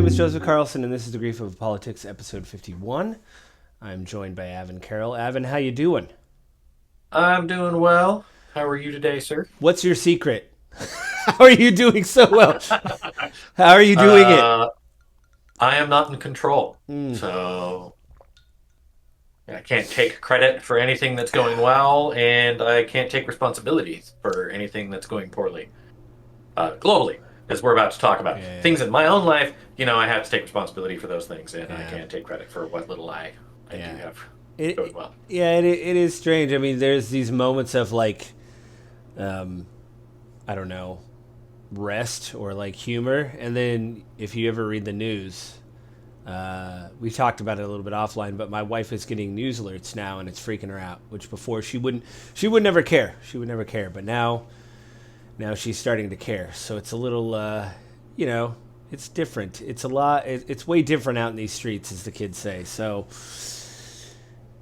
name is Joseph Carlson, and this is The Grief of Politics, episode 51. I'm joined by Avin Carroll. Avin, how you doing? I'm doing well. How are you today, sir? What's your secret? How are you doing so well? How are you doing it? Uh, I am not in control, Mm, so I can't take credit for anything that's going well, and I can't take responsibility for anything that's going poorly. Globally, as we're about to talk about yeah, things in my own life, I have to take responsibility for those things, and I yeah, can't take credit for what little I do yeah. have going It, well. yeah, it is strange. I mean, there's these moments of like, um, I don't know, rest or like humor, and then if you ever read the news, we talked about it a little bit offline, but my wife is getting news alerts now, and it's freaking her out. Which before she would never care. She would never care, but now she's starting to care. So it's a little, you know, it's different. It's a lot. It's way different out in these streets, as the kids say. So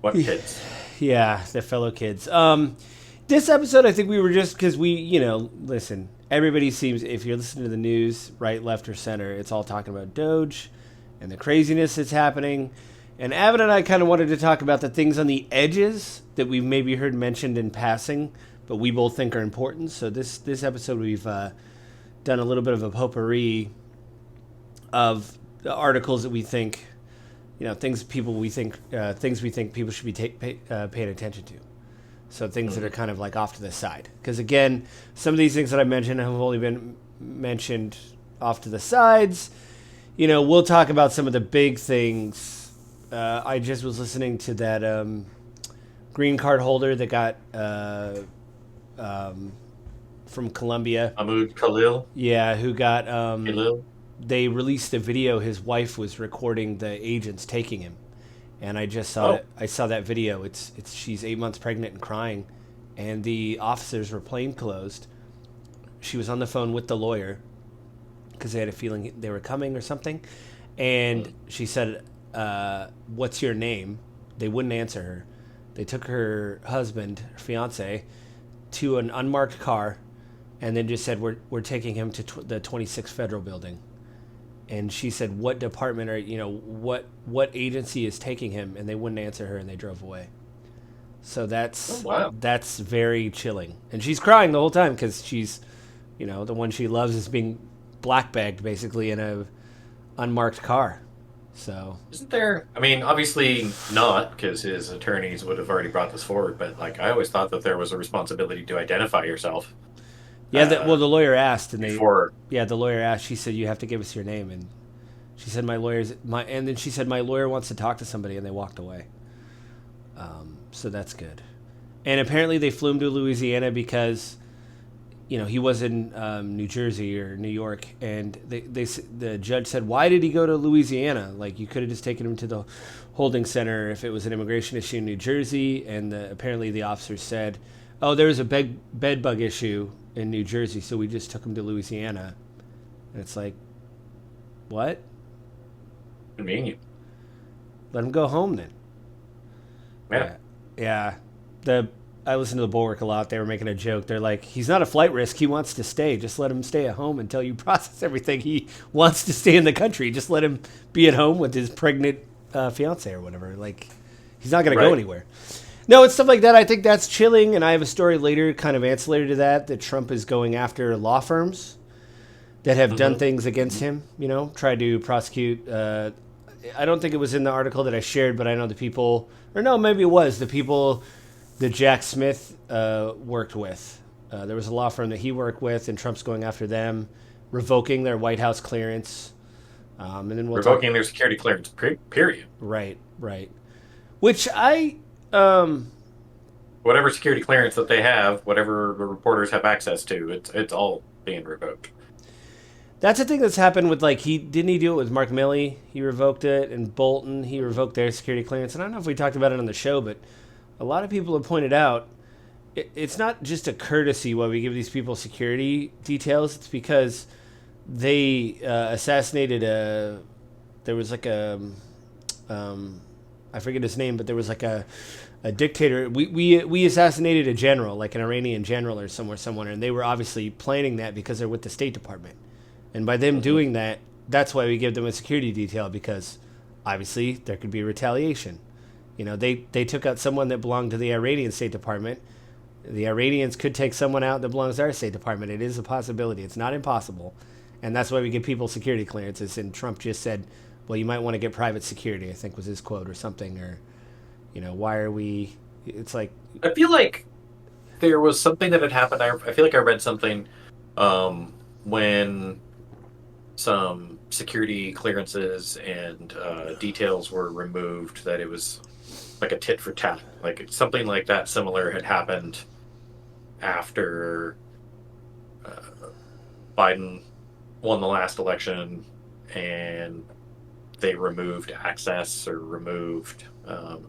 What kids? yeah, the fellow kids. This episode, I think we were just because listen. Everybody seems, if you're listening to the news, right, left, or center, it's all talking about Doge and the craziness that's happening. And Avin and I kind of wanted to talk about the things on the edges that we've maybe heard mentioned in passing, but we both think are important. So this episode, we've done a little bit of a potpourri of the articles that we think, things we think people should be paying attention to. So things that are Mhm. kind of like off to the side. Because again, some of these things that I mentioned have only been mentioned off to the sides. We'll talk about some of the big things. I just was listening to that green card holder that got um, from Colombia. Mahmoud Khalil? Yeah, who got. Khalil? They released a video. His wife was recording the agents taking him, and I just saw Oh, it. I saw that video. It's she's 8 months pregnant and crying, and the officers were plainclothed. She was on the phone with the lawyer because they had a feeling they were coming or something, and mm. she said, "What's your name?" They wouldn't answer her. They took her husband, her fiance, to an unmarked car, and then just said, "We're taking him to the 26th Federal Building." And she said, "What department what agency is taking him?" And they wouldn't answer her, and they drove away. So Oh, that's wow. that's very chilling, and she's crying the whole time because she's, the one she loves is being black bagged basically in a unmarked car. So Isn't there? I mean, obviously not, because his attorneys would have already brought this forward. But like, I always thought that there was a responsibility to identify yourself yeah, uh, well, the lawyer asked, and before. the lawyer asked. She said, "You have to give us your name," and she said, and then she said, "My lawyer wants to talk to somebody," and they walked away. So that's good. And apparently they flew him to Louisiana because he was in New Jersey or New York, and the judge said, "Why did he go to Louisiana? Like you could have just taken him to the holding center if it was an immigration issue in New Jersey." And apparently the officers said, "Oh, there was a bed bug issue in New Jersey, so we just took him to Louisiana." And it's like, what? Convenient. Let him go home then. Yeah. Yeah, yeah. The I listen to the Bulwark a lot. They were making a joke. They're like, "He's not a flight risk. He wants to stay. Just let him stay at home until you process everything. He wants to stay in the country. Just let him be at home with his pregnant fiance or whatever. Like, he's not going to go Right. anywhere." No, it's stuff like that. I think that's chilling. And I have a story later, kind of ancillary to that, that Trump is going after law firms that have done Hmm. things against him. Try to prosecute. I don't think it was in the article that I shared, but I know the people, or no, maybe it was the people that Jack Smith worked with. There was a law firm that he worked with, and Trump's going after them, revoking their White House clearance. And then we'll talk. Revoking their security clearance. Period. Right, right. Which um, Whatever security clearance that they have, whatever the reporters have access to, it's all being revoked. that's the thing that's happened with like he do it with Mark Milley. He revoked it, and Bolton he revoked their security clearance. And I don't know if we talked about it on the show, but a lot of people have pointed out it's not just a courtesy why we give these people security details. It's because they assassinated a. There was like a. I forget his name, but there was like a dictator. We assassinated a general, like an Iranian general or someone, and they were obviously planning that because they're with the State Department, and by them Hmm. doing that, that's why we give them a security detail, because obviously there could be retaliation. They took out someone that belonged to the Iranian State Department. The Iranians could take someone out that belongs to our State Department. It is a possibility. It's not impossible. And that's why we give people security clearances. And Trump just said, well, you might want to get private security, I think was his quote or something. Or, why are we. It's like. I feel like there was something that had happened. I feel like I read something when some security clearances and details were removed, that it was like a tit for tat. Like something like that similar had happened after Biden won the last election, and they removed access or removed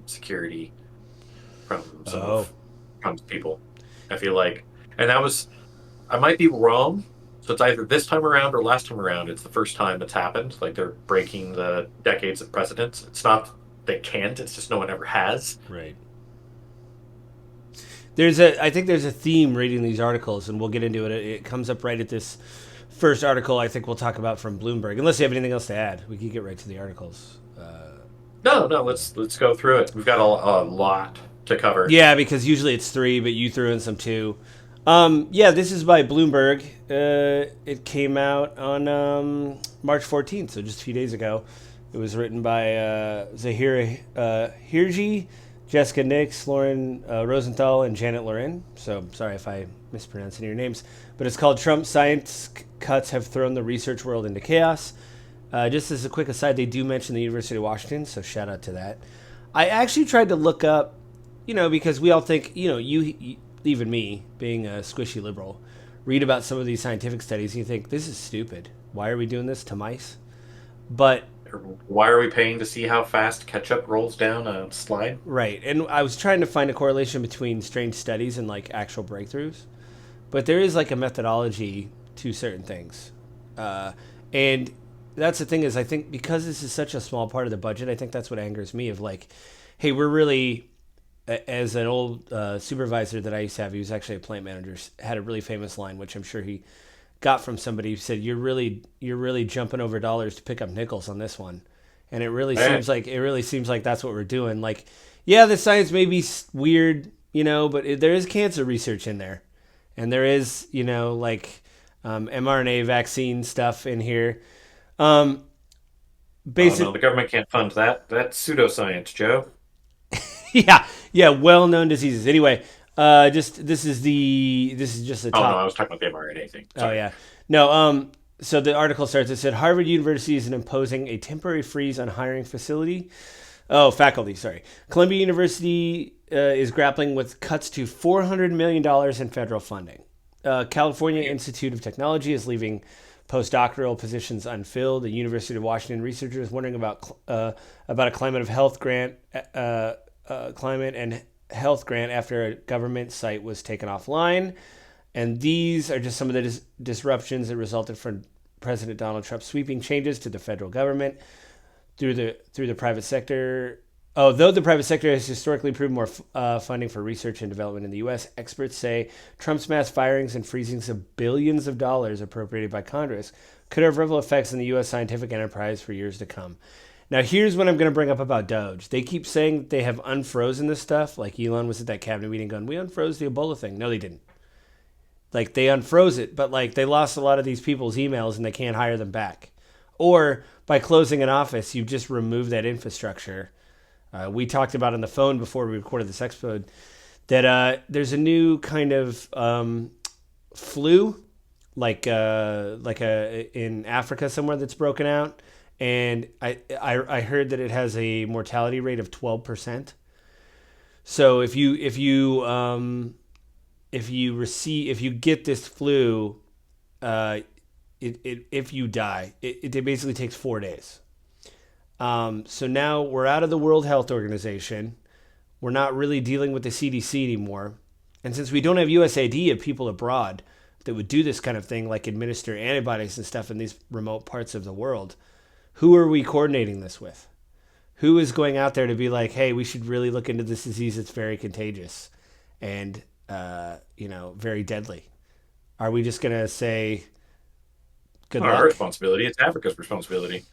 security from some of Trump's people. I feel like, and that was, I might be wrong. So it's either this time around or last time around. It's the first time that's happened. Like they're breaking the decades of precedents. It's not they can't. It's just no one ever has. Right. I think there's a theme reading these articles, and we'll get into it. It comes up right at this first article I think we'll talk about from Bloomberg. Unless you have anything else to add, we can get right to the articles. No. Let's go through it. We've got a lot to cover. Yeah, because usually it's 3, but you threw in some 2. This is by Bloomberg. It came out on March 14th, so just a few days ago. It was written by Zahira Hirji, Jessica Nix, Lauren Rosenthal, and Janet Loren. So sorry if I mispronounce any of your names. But it's called Trump Science Cuts Have Thrown the Research World into Chaos. Just as a quick aside, they do mention the University of Washington, so shout out to that. I actually tried to look up, because we all think, you even me, being a squishy liberal, read about some of these scientific studies and you think, this is stupid. Why are we doing this to mice? But why are we paying to see how fast ketchup rolls down a slide? Right. And I was trying to find a correlation between strange studies and like actual breakthroughs. But there is like a methodology to certain things. And that's the thing is, I think because this is such a small part of the budget, I think that's what angers me of like, hey, we're really, as an old supervisor that I used to have, he was actually a plant manager, had a really famous line, which I'm sure he got from somebody who said, you're really jumping over dollars to pick up nickels on this one. And it really seems like that's what we're doing. Like, yeah, the science may be weird, but there is cancer research in there. And there is, mRNA vaccine stuff in here. Basically, the government can't fund that. That's pseudoscience, Joe. yeah, well-known diseases. Anyway, this is just the top. Oh no, I was talking about the mRNA thing. Sorry. Oh yeah, no. So the article starts. It said Harvard University is imposing a temporary freeze on hiring faculty. Sorry, Columbia University is grappling with cuts to $400 million in federal funding. California Institute of Technology is leaving postdoctoral positions unfilled. The University of Washington researchers is wondering about a climate and health grant after a government site was taken offline. And these are just some of the disruptions that resulted from President Donald Trump's sweeping changes to the federal government through the private sector. Although the private sector has historically proved more funding for research and development in the U.S., experts say Trump's mass firings and freezings of billions of dollars appropriated by Congress could have ripple effects in the U.S. scientific enterprise for years to come. Now, here's what I'm going to bring up about Doge. They keep saying they have unfrozen this stuff. Like Elon was at that cabinet meeting going, we unfroze the Ebola thing. No, they didn't. Like, they unfroze it, but, like, they lost a lot of these people's emails and they can't hire them back. Or by closing an office, you just remove that infrastructure. We talked about on the phone before we recorded this episode that there's a new kind of flu, in Africa somewhere that's broken out. And I heard that it has a mortality rate of 12%. So if you get this flu, if you die, it basically takes 4 days. So now we're out of the World Health Organization. We're not really dealing with the CDC anymore. And since we don't have USAID of people abroad that would do this kind of thing, like administer antibiotics and stuff in these remote parts of the world, who are we coordinating this with? Who is going out there to be like, hey, we should really look into this disease that's very contagious and, very deadly? Are we just going to say Good Not our luck. responsibility. It's Africa's responsibility.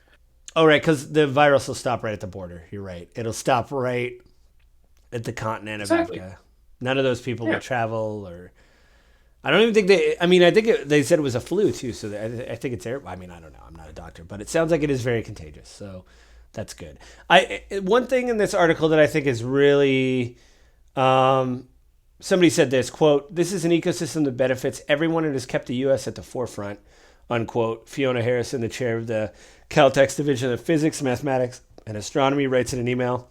Oh, right, because the virus will stop right at the border. You're right. It'll stop right at the continent of Exactly. Africa. None of those people will Yeah. travel, or I don't even think they. I mean, I think they said it was a flu too. So I think it's air. I mean, I don't know. I'm not a doctor, but it sounds like it is very contagious. So that's good. One thing in this article that I think is really somebody said this quote: "This is an ecosystem that benefits everyone and has kept the U.S. at the forefront." Unquote. Fiona Harrison, the chair of the Caltech's Division of Physics, Mathematics, and Astronomy, writes in an email.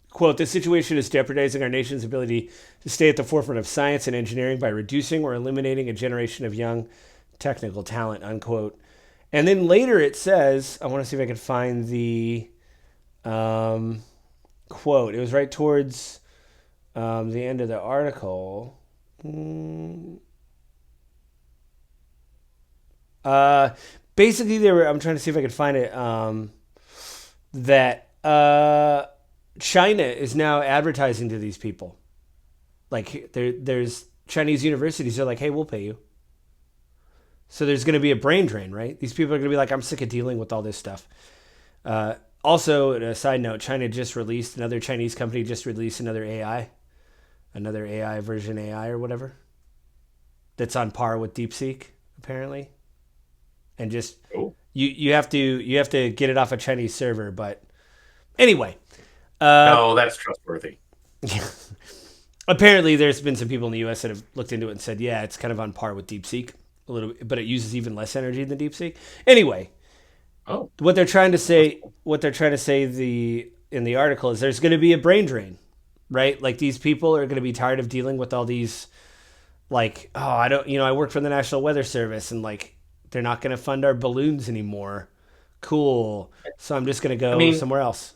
Quote, this situation is jeopardizing our nation's ability to stay at the forefront of science and engineering by reducing or eliminating a generation of young technical talent, unquote. And then later it says, I want to see if I can find the quote. It was right towards the end of the article. Uh, Basically, they were. I'm trying to see if I could find it. That China is now advertising to these people. Like there's Chinese universities. They're like, hey, we'll pay you. So there's going to be a brain drain, right? These people are going to be like, I'm sick of dealing with all this stuff. Also, a side note, China just released another Chinese company just released another AI version AI or whatever that's on par with DeepSeek apparently, and just Oh. you have to get it off a Chinese server. But anyway, No, that's trustworthy. apparently there's been some people in the U.S. that have looked into it and said, yeah, it's kind of on par with DeepSeek a little bit, but it uses even less energy than DeepSeek. Anyway, Oh, what they're trying to that's say, cool. the in the article is there's going to be a brain drain, right? Like these people are going to be tired of dealing with all these, like, oh, I don't, I work for the National Weather Service, and like they're not going to fund our balloons anymore. Cool. So I'm just going to I go mean, somewhere else.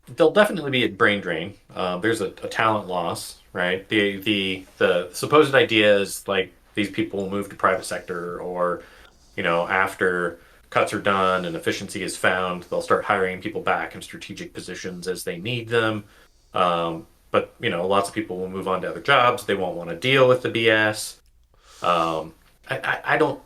there'll definitely be a brain drain. There's a talent loss, right? The supposed idea is like these people will move to private sector, or after cuts are done and efficiency is found, they'll start hiring people back in strategic positions as they need them. But lots of people will move on to other jobs. They won't want to deal with the BS. I don't.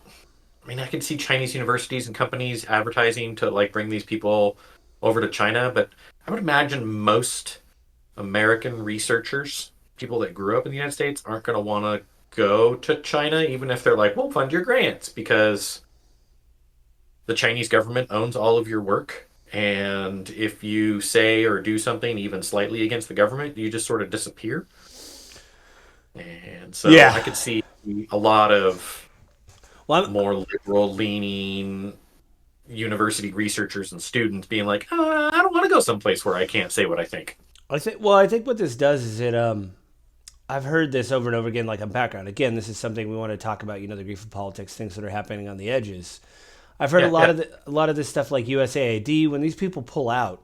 I mean, I could see Chinese universities and companies advertising to like bring these people over to China, but I would imagine most American researchers, people that grew up in the United States, aren't going to want to go to China, even if they're like, we'll fund your grants, because the Chinese government owns all of your work. And if you say or do something even slightly against the government, you just sort of disappear. And so Yeah. I could see a lot of Well, more liberal leaning university researchers and students being like, I don't want to go someplace where I can't say what I think. I think what this does is I've heard this over and over again, like a background. Again, this is something we want to talk about. The grief of politics, things that are happening on the edges. I've heard Yeah, yeah. a lot of this stuff, like USAID. When these people pull out,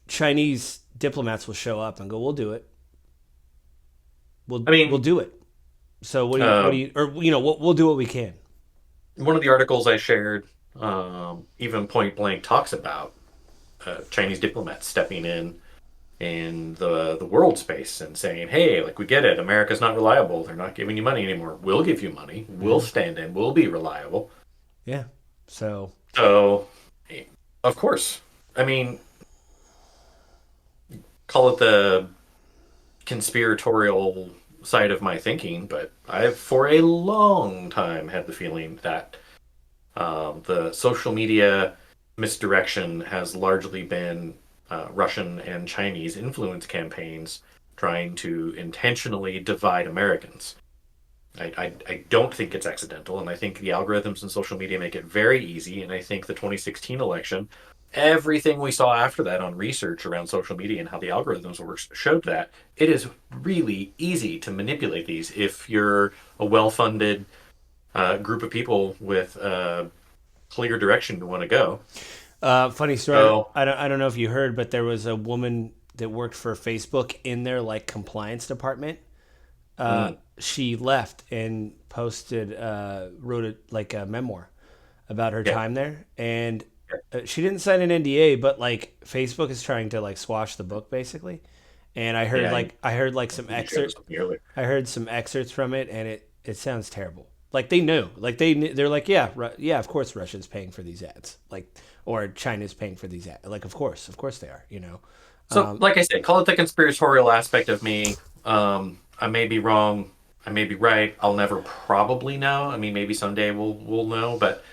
Chinese diplomats will show up and go, "We'll do it. I We'll mean, do it." So what do uh, you, or we'll do what we can. one of the articles I shared, even point blank talks about Chinese diplomats stepping in the world space and saying, "Hey, like we get it. America's not reliable. They're not giving you money anymore. We'll give you money. We'll stand in. We'll be reliable." Yeah. So So, of course, I mean, call it the conspiratorial side of my thinking, but I've for a long time had the feeling that the social media misdirection has largely been Russian and Chinese influence campaigns trying to intentionally divide Americans. I don't think it's accidental, and I think the algorithms in social media make it very easy. And I think the 2016 election, everything we saw after that on research around social media and how the algorithms work showed that it is really easy to manipulate these if you're a well-funded group of people with clear direction you want to go. funny story. So, I don't know if you heard, but there was a woman that worked for Facebook in their like compliance department. mm, She left and wrote like a memoir about her yeah, time there, and yeah, she didn't sign an NDA, but like Facebook is trying to like swash the book basically. And yeah. I heard like I think you showed us something earlier. I heard some excerpts from it, and it sounds terrible. Like they knew. Like they're like, yeah, yeah, of course Russia's paying for these ads. Like, or China's paying for these ads. Like, of course they are. You know. So, like I said, call it the conspiratorial aspect of me. I may be wrong. I may be right. I'll never probably know. I mean, maybe someday we'll know. But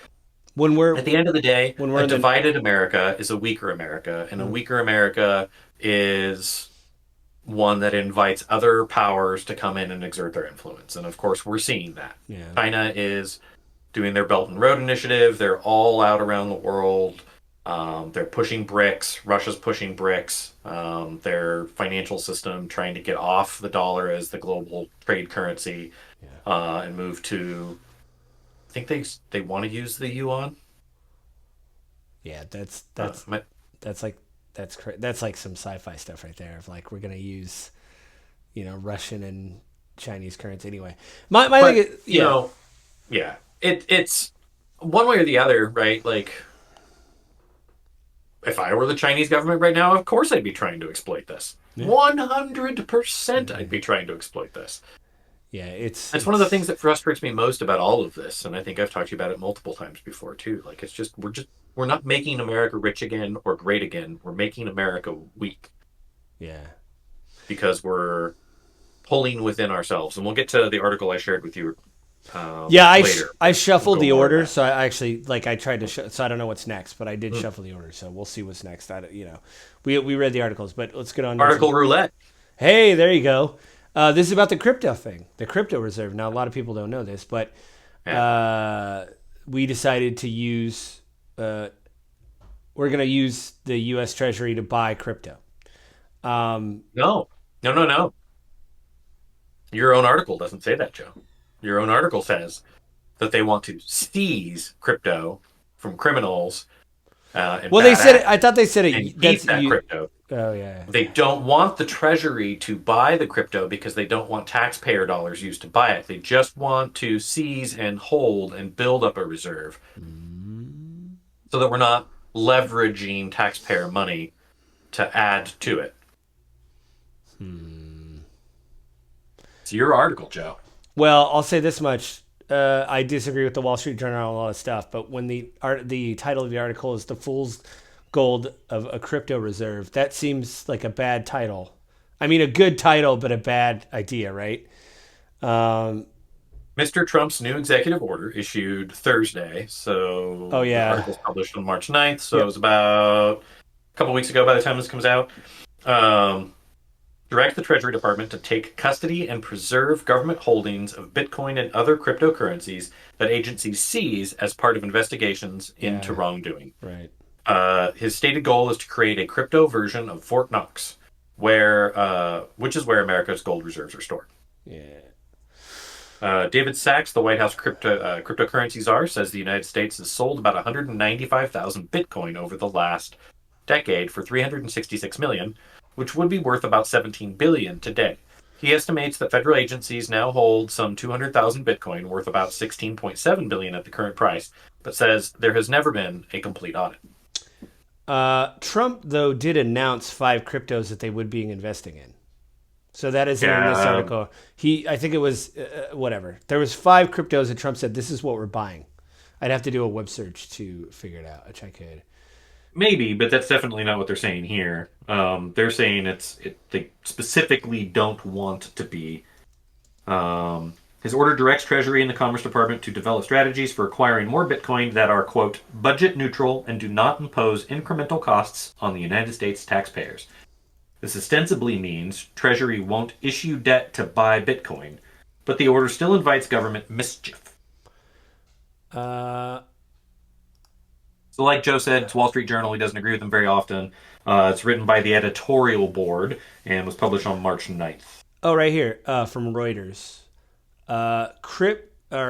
When at the end of the day, we're a in the divided America is a weaker America, and a weaker America is one that invites other powers to come in and exert their influence. And of course, we're seeing that. yeah. China is doing their Belt and Road Initiative. They're all out around the world. They're pushing BRICS. Russia's pushing BRICS. Their financial system trying to get off the dollar as the global trade currency and move to. I think they want to use the yuan. Yeah, Uh, my- that's like that's like some sci-fi stuff right there. Of like we're gonna use Russian and Chinese currency anyway. My thing but is, yeah. yeah, it's one way or the other, right? Like if I were the Chinese government right now, of course I'd be trying to exploit this. Yeah. 100% I'd be trying to exploit this. Yeah, It's one of the things that frustrates me most about all of this, and I think I've talked to you about it multiple times before too. Like it's just we're not making America rich again or great again. We're making America weak yeah. because we're pulling within ourselves. And we'll get to the article I shared with you Yeah, later. I We'll shuffled go the more on order, that. so I actually like I tried to so I don't know what's next, but I did Mm. shuffle the order, so we'll see what's next. We read the articles, but let's get on to Article roulette. Hey, there you go. This is about the crypto thing, the crypto reserve. Now, a lot of people don't know this, but Yeah. we decided to use. We're going to use the U.S. Treasury to buy crypto. No. Your own article doesn't say that, Joe. Your own article says that they want to seize crypto from criminals and Well, they bad said it. I actors thought they said and it. keep That's that you. crypto. Oh yeah. They don't want the Treasury to buy the crypto because they don't want taxpayer dollars used to buy it. They just want to seize and hold and build up a reserve so that we're not leveraging taxpayer money to add to it. It's your article, Joe. Well, I'll say this much. I disagree with the Wall Street Journal on a lot of stuff, but when the title of the article is "The Fool's Gold of a Crypto Reserve," that seems like a bad title. I mean, a good title, but a bad idea, right? Mr. Trump's new executive order issued Thursday. So Oh the yeah, article was published on March 9th. So it yep, was about a couple weeks ago by the time this comes out. Um, direct the Treasury Department to take custody and preserve government holdings of Bitcoin and other cryptocurrencies that agencies seize as part of investigations into yeah, wrongdoing. right, His stated goal is to create a crypto version of Fort Knox, which is where America's gold reserves are stored. yeah. David Sachs, the White House cryptocurrency czar, says the United States has sold about 195,000 Bitcoin over the last decade for 366 million, which would be worth about 17 billion today. He estimates that federal agencies now hold some 200,000 Bitcoin, worth about 16.7 billion at the current price, but says there has never been a complete audit. Trump though did announce 5 cryptos that they would be investing in. So that isn't in this Yeah, article. I think it was whatever. There was 5 cryptos that Trump said this is what we're buying. I'd have to do a web search to figure it out, which I could. maybe, but that's definitely not what they're saying here. They're saying they specifically don't want to be. His order directs Treasury and the Commerce Department to develop strategies for acquiring more Bitcoin that are, quote, budget neutral and do not impose incremental costs on the United States taxpayers. This ostensibly means Treasury won't issue debt to buy Bitcoin, but the order still invites government mischief. Uh, So, like Joe said, it's Wall Street Journal. He doesn't agree with them very often. It's written by the editorial board and was published on March 9th. oh, right here from Reuters.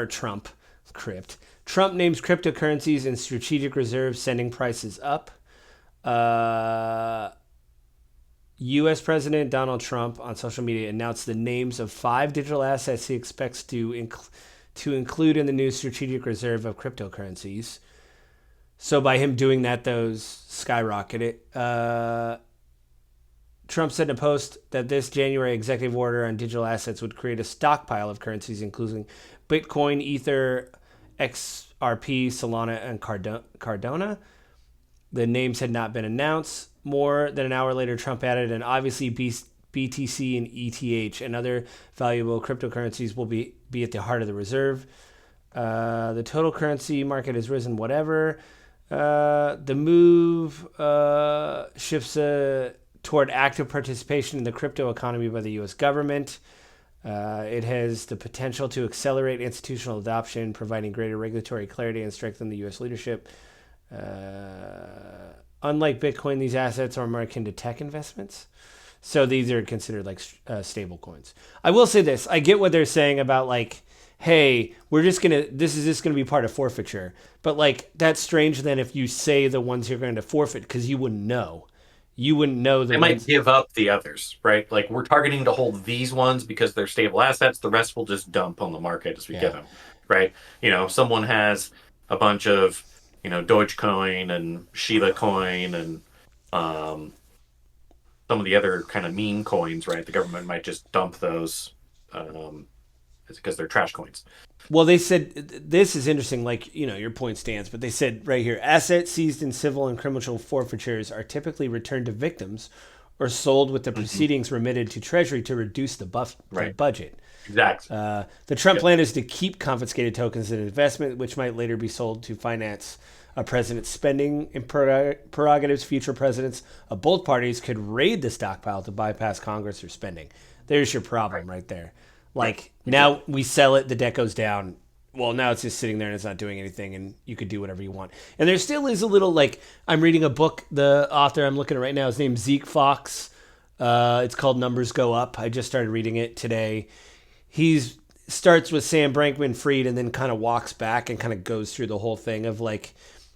Trump, crypt. Trump names cryptocurrencies in strategic reserves, sending prices up. U.S. President Donald Trump on social media announced the names of 5 digital assets he expects to include in the new strategic reserve of cryptocurrencies. So by him doing that, those skyrocketed. Trump said in a post that this January executive order on digital assets would create a stockpile of currencies, including Bitcoin, Ether, XRP, Solana, and Cardona. The names had not been announced. More than an hour later, Trump added, and obviously BTC and ETH and other valuable cryptocurrencies will be at the heart of the reserve. The total currency market has risen, whatever. The move shifts toward active participation in the crypto economy by the U.S. government. It has the potential to accelerate institutional adoption, providing greater regulatory clarity and strengthen the U.S. leadership. Unlike Bitcoin, these assets are more akin to tech investments. So these are considered like stable coins. I will say this. I get what they're saying about like, hey, this is just going to be part of forfeiture. But like, that's strange then if you say the ones you're going to forfeit because you wouldn't know. You wouldn't know the They ones. might give up the others, right? Like we're targeting to hold these ones because they're stable assets. The rest will just dump on the market as we get them, right? Someone has a bunch of, Dogecoin and Shiba Coin and some of the other kind of meme coins, right? The government might just dump those because they're trash coins. Well, they said this is interesting. Like your point stands, but they said right here, assets seized in civil and criminal forfeitures are typically returned to victims, or sold with the proceedings remitted to Treasury to reduce the budget. Exactly. The Trump plan is to keep confiscated tokens in investment, which might later be sold to finance a president's spending and prerogatives. Future presidents of both parties could raid the stockpile to bypass Congress or spending. There's your problem right there. Like now we sell it, the debt goes down. Well, now it's just sitting there and it's not doing anything, and you could do whatever you want. And there still is a little like I'm reading a book. The author I'm looking at right now is named Zeke Fox. It's called Numbers Go Up. I just started reading it today. He starts with Sam Bankman-Fried and then kind of walks back and kind of goes through the whole thing of like,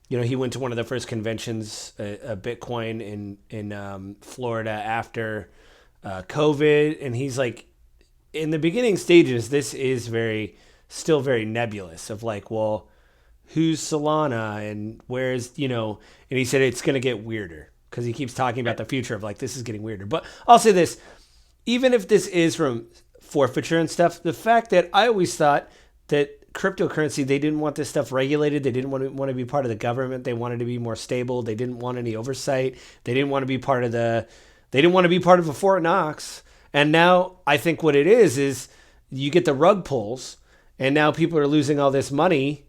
he went to one of the first conventions, a Bitcoin in Florida after COVID, and he's like, in the beginning stages, this is still very nebulous of like, well, who's Solana and where's, and he said it's going to get weirder because he keeps talking about the future of like, this is getting weirder. But I'll say this, even if this is from forfeiture and stuff, the fact that I always thought that cryptocurrency, they didn't want this stuff regulated. They didn't want to be part of the government. They wanted to be more stable. They didn't want any oversight. They didn't want to be part of they didn't want to be part of a Fort Knox. And now I think what it is you get the rug pulls, and now people are losing all this money.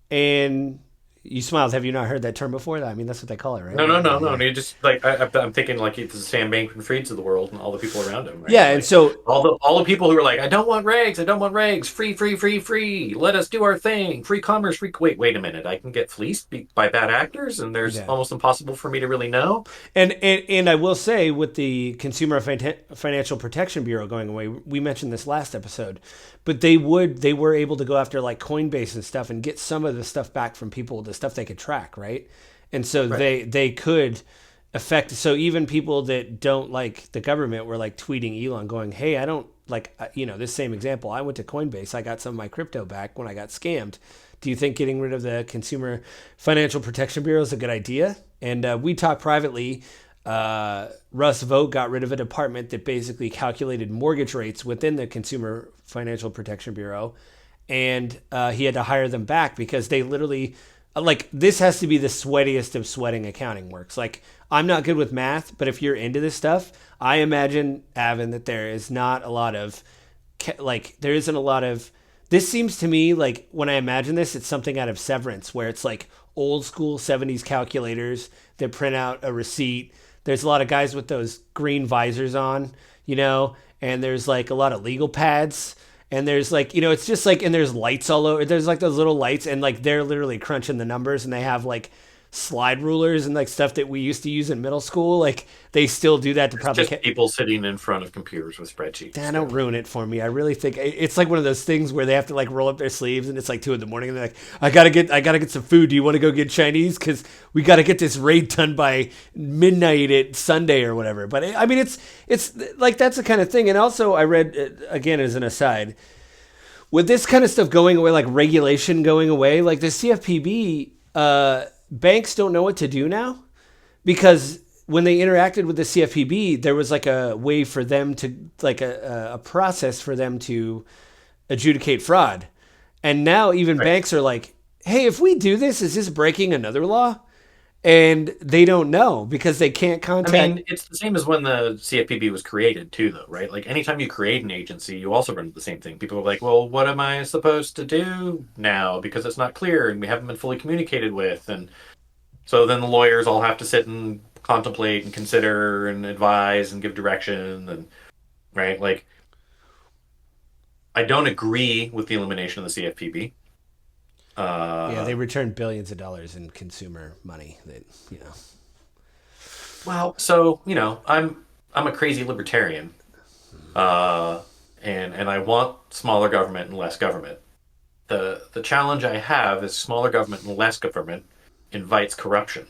And you smiled. Have you not heard that term before? I mean, that's what they call it, right? No. You just like I'm thinking like it's the Sam Bankman-Frieds of the world and all the people around him. Right? Yeah, like, and so all the people who are like, I don't want regs, free, let us do our thing, free commerce, free. Wait a minute, I can get fleeced by bad actors, and there's almost impossible for me to really know. And I will say, with the Consumer Financial Protection Bureau going away, we mentioned this last episode, but they were able to go after like Coinbase and stuff and get some of the stuff back from people, the stuff they could track, right? And so they could affect. So even people that don't like the government were like tweeting Elon, going, "Hey, I don't like this same example. I went to Coinbase, I got some of my crypto back when I got scammed. Do you think getting rid of the Consumer Financial Protection Bureau is a good idea?" And we talked privately. Russ Vogt got rid of a department that basically calculated mortgage rates within the Consumer Financial Protection Bureau, and he had to hire them back because they literally, like, this has to be the sweatiest of sweating accounting works. Like, I'm not good with math, but if you're into this stuff, I imagine, Avin, that there is not a lot of, there isn't a lot of, this seems to me like when I imagine this, it's something out of Severance where it's like old school 70s calculators that print out a receipt. There's a lot of guys with those green visors on, and there's like a lot of legal pads. And there's like, it's just like, and there's lights all over. There's like those little lights, and like they're literally crunching the numbers, and they have like slide rulers and like stuff that we used to use in middle school. Like they still do that to probably just people sitting in front of computers with spreadsheets. Dan, don't ruin it for me. I really think it's like one of those things where they have to like roll up their sleeves, and it's like 2 a.m. and they're like, I gotta get some food. Do you want to go get Chinese? Because we got to get this raid done by midnight at Sunday or whatever. But I mean, it's like that's the kind of thing. And also, I read again as an aside, with this kind of stuff going away, like regulation going away, like the CFPB, banks don't know what to do now, because when they interacted with the CFPB, there was like a way for them to, like a process for them to adjudicate fraud. And now even Right. banks are like, hey, if we do this, is this breaking another law? And they don't know because they can't I contact. mean, it's the same as when the CFPB was created, too, though, right? Like, anytime you create an agency, you also run into the same thing. People are like, well, what am I supposed to do now? Because it's not clear and we haven't been fully communicated with. And so then the lawyers all have to sit and contemplate and consider and advise and give direction. And, right? Like, I don't agree with the elimination of the CFPB. Yeah, they Uh, return billions of dollars in consumer money. That you know. well, so, I'm a crazy libertarian. Uh, and I want smaller government and less government. The challenge I have is smaller government and less government invites corruption.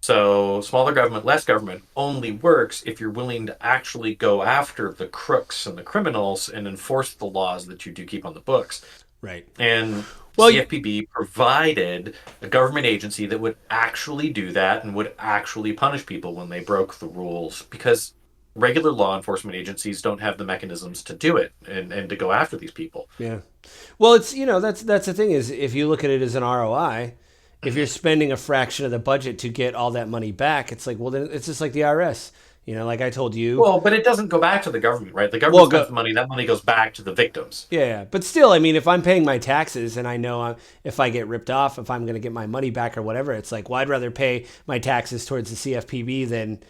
So smaller government, less government only works if you're willing to actually go after the crooks and the criminals and enforce the laws that you do keep on the books. Right. And Well, CFPB provided a government agency that would actually do that and would actually punish people when they broke the rules because regular law enforcement agencies don't have the mechanisms to do it and to go after these people. yeah. Well, it's that's the thing is if you look at it as an ROI, if you're spending a fraction of the budget to get all that money back, it's like well then it's just like the IRS. Like I told you. Well, but it doesn't go back to the government, right? The Well, government spends go the money, that money goes back to the victims. yeah, yeah. But still, I mean, if I'm paying my taxes and I know if I get ripped off, if I'm going to get my money back or whatever, it's like, well, I'd rather pay my taxes towards the CFPB than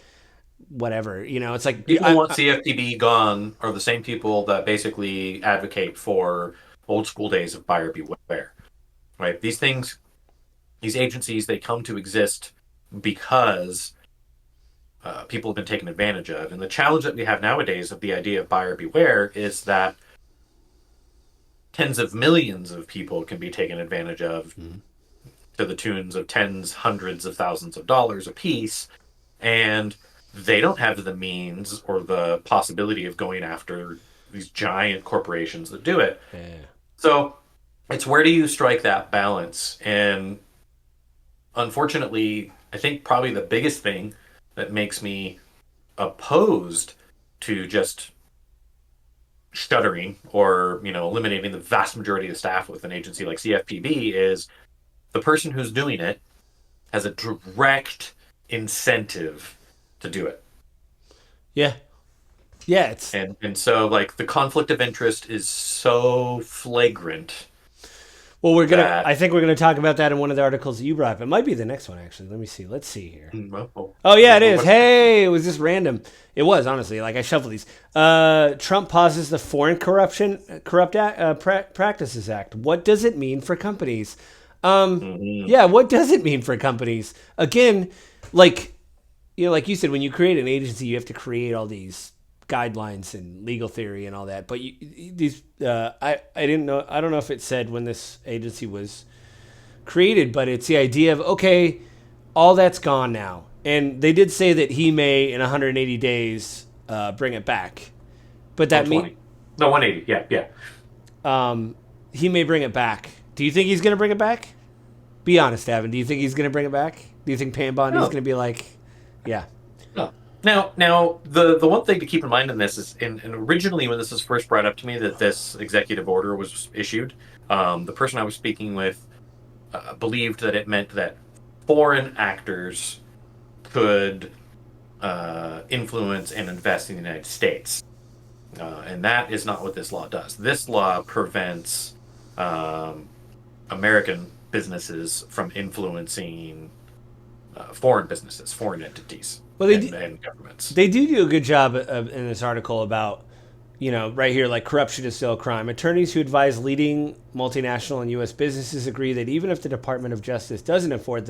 whatever. It's like, People who want CFPB gone are the same people that basically advocate for old school days of buyer beware, right? These things, these agencies, they come to exist because people have been taken advantage of. And the challenge that we have nowadays of the idea of buyer beware is that tens of millions of people can be taken advantage of to the tunes of tens, hundreds of thousands of dollars a piece. And they don't have the means or the possibility of going after these giant corporations that do it. yeah, So it's where do you strike that balance? And unfortunately, I think probably the biggest thing that makes me opposed to just shuttering or eliminating the vast majority of the staff with an agency like CFPB is the person who's doing it has a direct incentive to do it. yeah, yeah. It's And so like the conflict of interest is so flagrant well, that I think we're gonna talk about that in one of the articles that you brought up. It might be the next one actually. Let me see. Let's see here. well, Oh yeah, it is. what's Hey, it was just random. It was honestly like I shuffled these. Trump pauses the Foreign Practices Act. What does it mean for companies? Mhm. Yeah, what does it mean for companies? Again, like like you said, when you create an agency, you have to create all these guidelines and legal theory and all that. But I didn't know. I don't know if it said when this agency was created, but it's the idea of okay, all that's gone now, and they did say that he may in 180 days bring it back. But that mean 120. No, 180. Yeah, yeah. he may bring it back. Do you think he's going to bring it back? Be honest, Avin. Do you think he's going to bring it back? Do you think Pam Bondi's No, going to be like, yeah, no. Now, the one thing to keep in mind in this is, and originally when this was first brought up to me that this executive order was issued, the person I was speaking with believed that it meant that foreign actors could influence and invest in the United States. And that is not what this law does. This law prevents um, American businesses from influencing foreign businesses, foreign entities, well and governments. they do a good job in this article about right here, like corruption is still a crime. Attorneys who advise leading multinational and U.S. businesses agree that even if the Department of Justice doesn't afford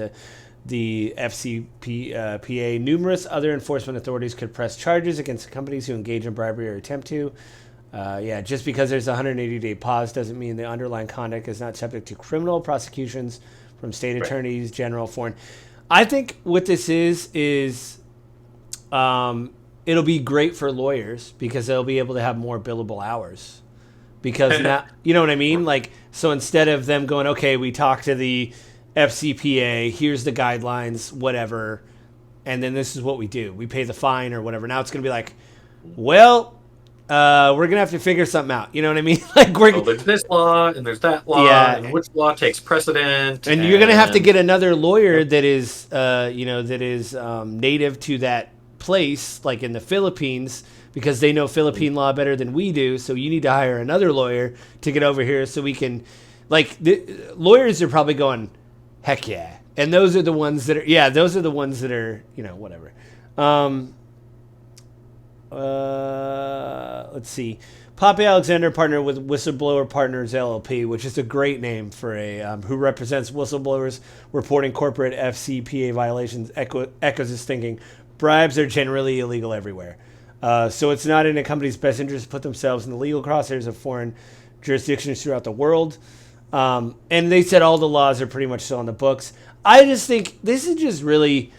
the FCPA, numerous other enforcement authorities could press charges against companies who engage in bribery or attempt to. Yeah, just because there's a 180-day pause doesn't mean the underlying conduct is not subject to criminal prosecutions from state Right. attorneys, general, foreign. I think what this is it'll be great for lawyers because they'll be able to have more billable hours. Because now, you know what I mean? Like, so instead of them going, okay, we talked to the FCPA, here's the guidelines, whatever, and then this is what we do. We pay the fine or whatever. Now it's going to be like, well, we're gonna have to figure something out. You know what I mean? Like Oh, we're there's this law and there's that law, and yeah, which law takes precedent, and you're gonna have to and get another lawyer yep. that is, that is native to that place, like in the Philippines, because they know Philippine law better than we do. So you need to hire another lawyer to get over here so we can, like, the lawyers are probably going, heck yeah, and those are the ones that are, yeah, those are the ones that are, whatever. Um, let's see. Poppy Alexander partnered with Whistleblower Partners LLP, which is a great name for a who represents whistleblowers reporting corporate FCPA violations. Echoes is thinking bribes are generally illegal everywhere, so it's not in a company's best interest to put themselves in the legal crosshairs of foreign jurisdictions throughout the world. And they said all the laws are pretty much still on the books. I just think this is just really,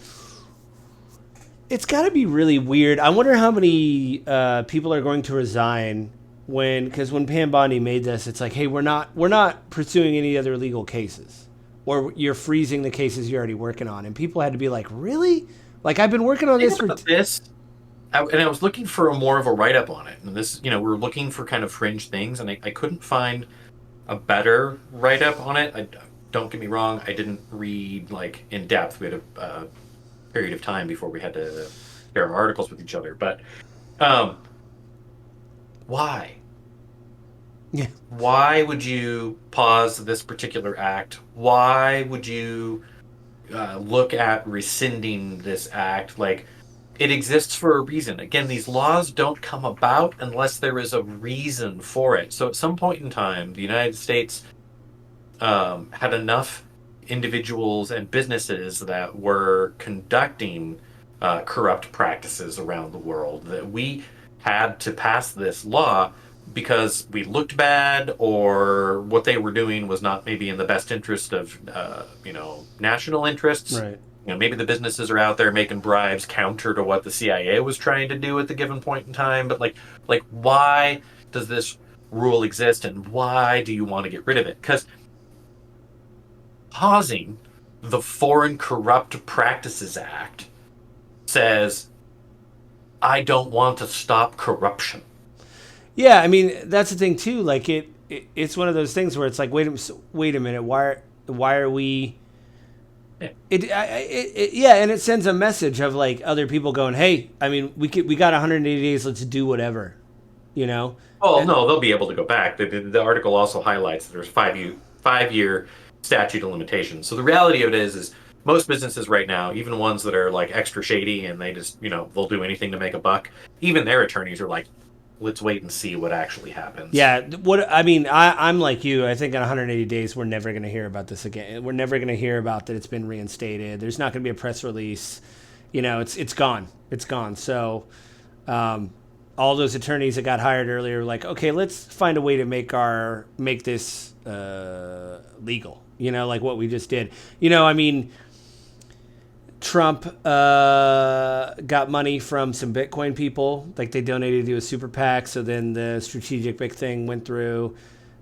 it's got to be really weird. I wonder how many people are going to resign because when Pam Bondi made this, it's like, hey, we're not pursuing any other legal cases, or you're freezing the cases you're already working on, and people had to be like, really? Like I've been working on this for. This, and I was looking for more of a write up on it, and this, we're looking for kind of fringe things, and I couldn't find a better write up on it. Don't get me wrong, I didn't read like in depth. We had a period of time before we had to share our articles with each other, but um, why? Yeah. Why would you pause this particular act? Why would you look at rescinding this act? Like, it exists for a reason. Again, these laws don't come about unless there is a reason for it. So at some point in time, the United States had enough individuals and businesses that were conducting corrupt practices around the world that we had to pass this law because we looked bad, or what they were doing was not maybe in the best interest of national interests. Right. Maybe the businesses are out there making bribes counter to what the CIA was trying to do at the given point in time. But like why does this rule exist, and why do you want to get rid of it? Because pausing the Foreign Corrupt Practices Act says, I don't want to stop corruption. Yeah, I mean that's the thing too. Like it's one of those things where it's like, wait a minute, why are we? Yeah. Yeah, and it sends a message of like other people going, hey, I mean we got 180 days, let's do whatever, you know. Oh And no, they'll be able to go back. The article also highlights that there's 5 year statute of limitations. So the reality of it is most businesses right now, even ones that are like extra shady and they just they'll do anything to make a buck. Even their attorneys are like, let's wait and see what actually happens. yeah, what I mean, I'm like you. I think in 180 days we're never going to hear about this again. We're never going to hear about that it's been reinstated. There's not going to be a press release. It's gone. It's gone. So all those attorneys that got hired earlier were like, okay, let's find a way to make this legal. Like what we just did. I mean, Trump got money from some Bitcoin people, like they donated to a super PAC. So then the strategic big thing went through.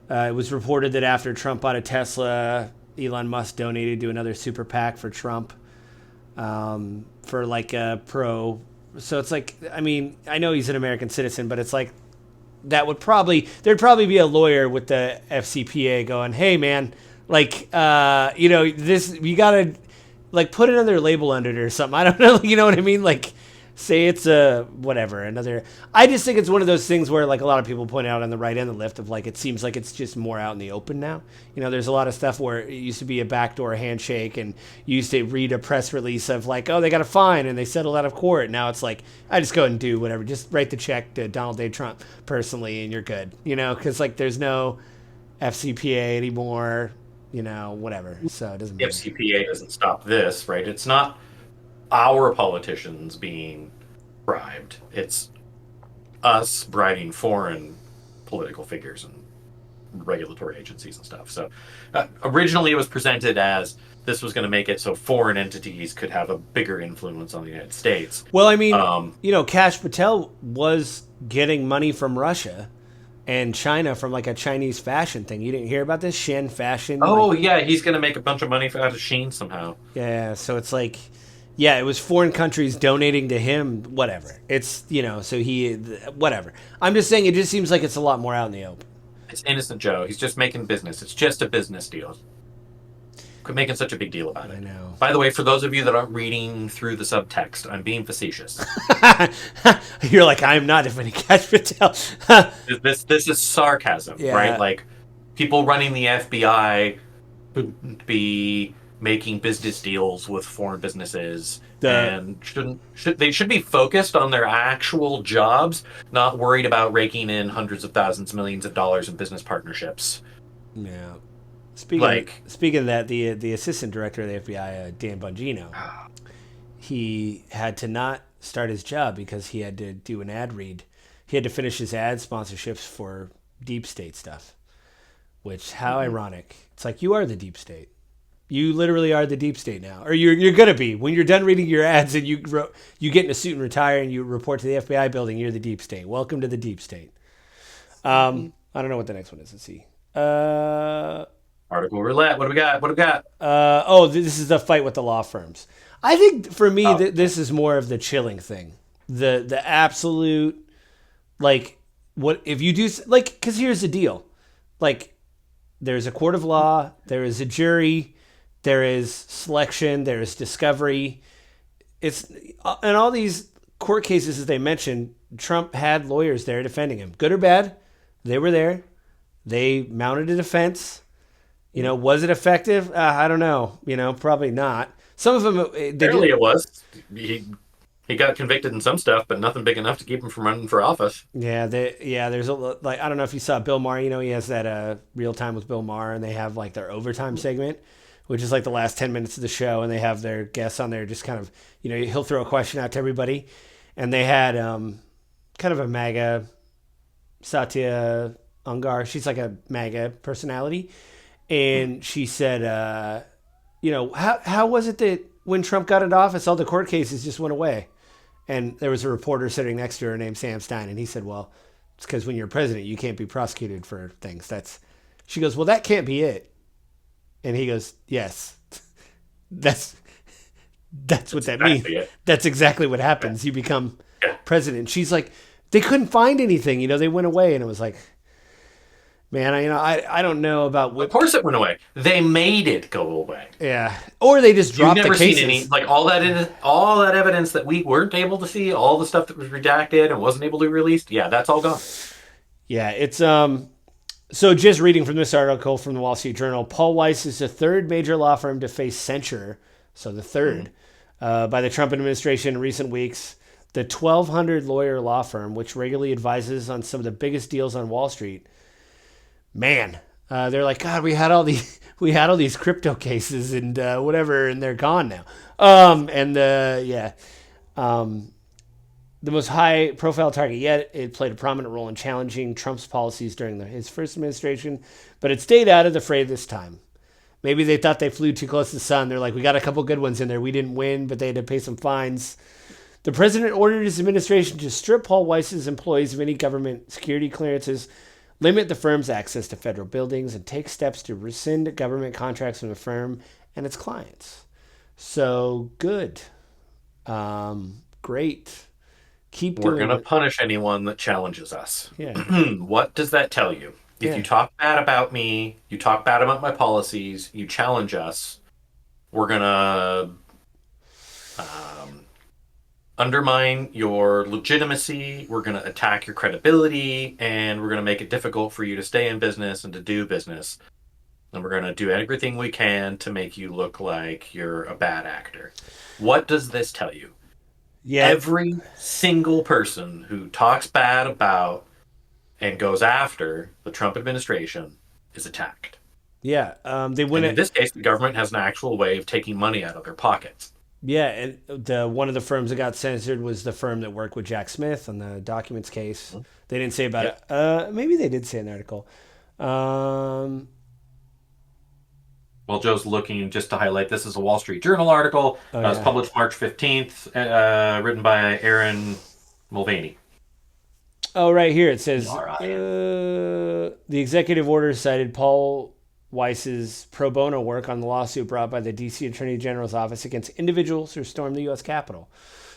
It was reported that after Trump bought a Tesla, Elon Musk donated to another super PAC for Trump, for like a pro. So it's like, I mean, I know he's an American citizen, but it's like there'd probably be a lawyer with the FCPA going, hey man, like, this, you gotta like put another label under it or something. I don't know. You know what I mean? Like say it's another, I just think it's one of those things where like a lot of people point out on the right and the left of like, it seems like it's just more out in the open now. There's a lot of stuff where it used to be a backdoor handshake and you used to read a press release of like, oh, they got a fine and they settled out of court. Now it's like, I just go and do whatever. Just write the check to Donald J. Trump personally and you're good, cause like there's no FCPA anymore, whatever. So it doesn't The matter. FCPA doesn't stop this, right? It's not our politicians being bribed. It's us bribing foreign political figures and regulatory agencies and stuff. So originally it was presented as this was going to make it so foreign entities could have a bigger influence on the United States. Well, I mean, Um, Kash Patel was getting money from Russia and China from like a Chinese fashion thing. You didn't hear about this Shen fashion? oh Like, yeah, he's going to make a bunch of money out of Sheen somehow. yeah. So it's like, Yeah, it was foreign countries donating to him. Whatever. It's so he whatever. I'm just saying it just seems like it's a lot more out in the open. It's innocent Joe. He's just making business. It's just a business deal. Quit making such a big deal about I it. know. By the way, for those of you that aren't reading through the subtext, I'm being facetious. You're like I'm not if any catch Patel. This is sarcasm, right? Yeah. Like people running the FBI shouldn't be making business deals with foreign businesses The and they should be focused on their actual jobs, not worried about raking in hundreds of thousands, millions of dollars in business partnerships. yeah. Speaking Like, speaking of that, the assistant director of the FBI, Dan Bongino, he had to not start his job because he had to do an ad read. He had to finish his ad sponsorships for deep state stuff. Which how ironic! It's like you are the deep state. You literally are the deep state now, or you're gonna be when you're done reading your ads and you get in a suit and retire and you report to the FBI building. You're the deep state. Welcome to the deep state. I don't know what the next one is. Let's see. article roulette. What do we got? What do we got? Oh, this is the fight with the law firms. I think for me, Oh, this is more of the chilling thing. The absolute like what if you do like because here's the deal, like there's a court of law, there is a jury, there is selection, there is discovery. It's in all these court cases as they mentioned, Trump had lawyers there defending him, good or bad. They were there. They mounted a defense. Was it effective? I don't know. Probably not. Some of them they Apparently, did. it was. He got convicted in some stuff, but nothing big enough to keep him from running for office. Yeah. There's like I don't know if you saw Bill Maher. He has that real time with Bill Maher, and they have like their overtime segment, which is like the last 10 minutes of the show, and they have their guests on there, just kind of he'll throw a question out to everybody, and they had kind of a MAGA Satya Ungar. She's like a MAGA personality, and she said, how was it that when Trump got into office, all the court cases just went away? And there was a reporter sitting next to her named Sam Stein, and he said, "Well, it's because when you're president, you can't be prosecuted for things." She goes, "Well, that can't be it." And he goes, "Yes, that's what That's that means. exactly it. That's exactly what Yeah. happens. You become Yeah. president." She's like, "They couldn't find anything. They went away," and it was like, man, I don't know about Of what. course, it went away. They made it go away. Yeah, or they just You've dropped the never seen cases. any like all that evidence that we weren't able to see, all the stuff that was redacted and wasn't able to be released. Yeah, that's all gone. Yeah, it's So just reading from this article from the Wall Street Journal, Paul Weiss is the third major law firm to face censure, so the third, by the Trump administration in recent weeks. The 1,200 lawyer law firm, which regularly advises on some of the biggest deals on Wall Street, man, they're like, God, we had all these crypto cases and whatever, and they're gone now. The most high-profile target yet. It played a prominent role in challenging Trump's policies during his first administration, but it stayed out of the fray this time. Maybe they thought they flew too close to the sun. They're like, we got a couple good ones in there. We didn't win, but they had to pay some fines. The president ordered his administration to strip Paul Weiss's employees of any government security clearances, limit the firm's access to federal buildings, and take steps to rescind government contracts from the firm and its clients. So good. Great. Keep We're doing going to it. punish anyone that challenges us. Yeah. What does that tell you? If Yeah. you talk bad about me, you talk bad about my policies, you challenge us, we're going to undermine your legitimacy, we're going to attack your credibility, and we're going to make it difficult for you to stay in business and to do business. And we're going to do everything we can to make you look like you're a bad actor. What does this tell you? Yeah. Every single person who talks bad about and goes after the Trump administration is attacked. Yeah. They And went in this case, the government has an actual way of taking money out of their pockets. Yeah, and one of the firms that got censored was the firm that worked with Jack Smith on the documents case. They didn't say about Yeah. it. Maybe they did say in the article. Well, Joe's looking just to highlight this is a Wall Street Journal article. Oh, It was yeah. published March 15th, written by Aaron Mulvaney. Oh, right here it says All right. the executive order cited Paul Weiss's pro bono work on the lawsuit brought by the D.C. Attorney General's office against individuals who stormed the U.S. Capitol.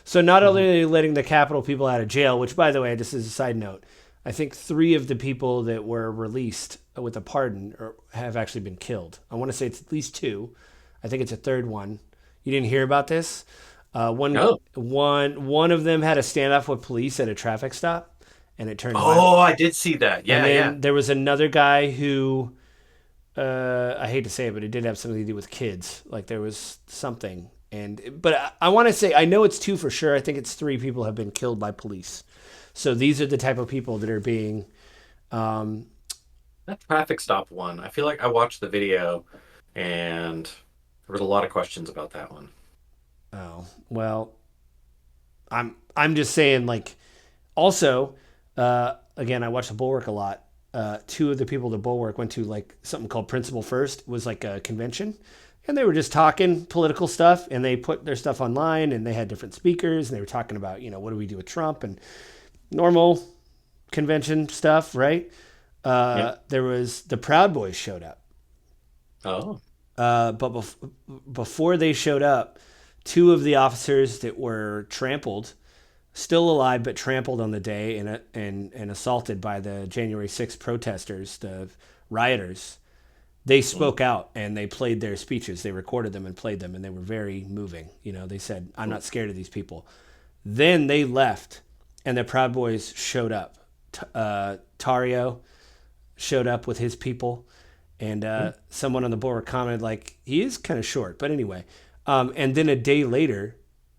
So not only are they letting the Capitol people out of jail, which, by the way, just as a side note, I think 3 of the people that were released with a pardon have actually been killed. I want to say it's at least 2. I think it's a third one. You didn't hear about this? No. One of them had a standoff with police at a traffic stop, and it turned violent. Oh, I did see that. Yeah, And then yeah. there was another guy who, I hate to say it, but it did have something to do with kids. Like there was something. But I want to say, I know it's 2 for sure. I think it's 3 people have been killed by police. So these are the type of people that are being, um, That traffic stop one. I feel like I watched the video, and there was a lot of questions about that one. oh, well, I'm just saying, like, also, again, I watch the Bulwark a lot. 2 of the people at the Bulwark went to like something called Principle First. It was like a convention, and they were just talking political stuff, and they put their stuff online, and they had different speakers, and they were talking about, what do we do with Trump and normal convention stuff, right? Yeah. There was the Proud Boys showed up, Oh. but before they showed up, 2 of the officers that were trampled, still alive but trampled on the day and assaulted by the January 6th protesters, the rioters, they spoke out and they played their speeches. They recorded them and played them, and they were very moving. They said, "I'm not scared of these people." Then they left, and the Proud Boys showed up. Tario showed up with his people, and someone on the board commented, like, he is kind of short. But anyway, and then a day later,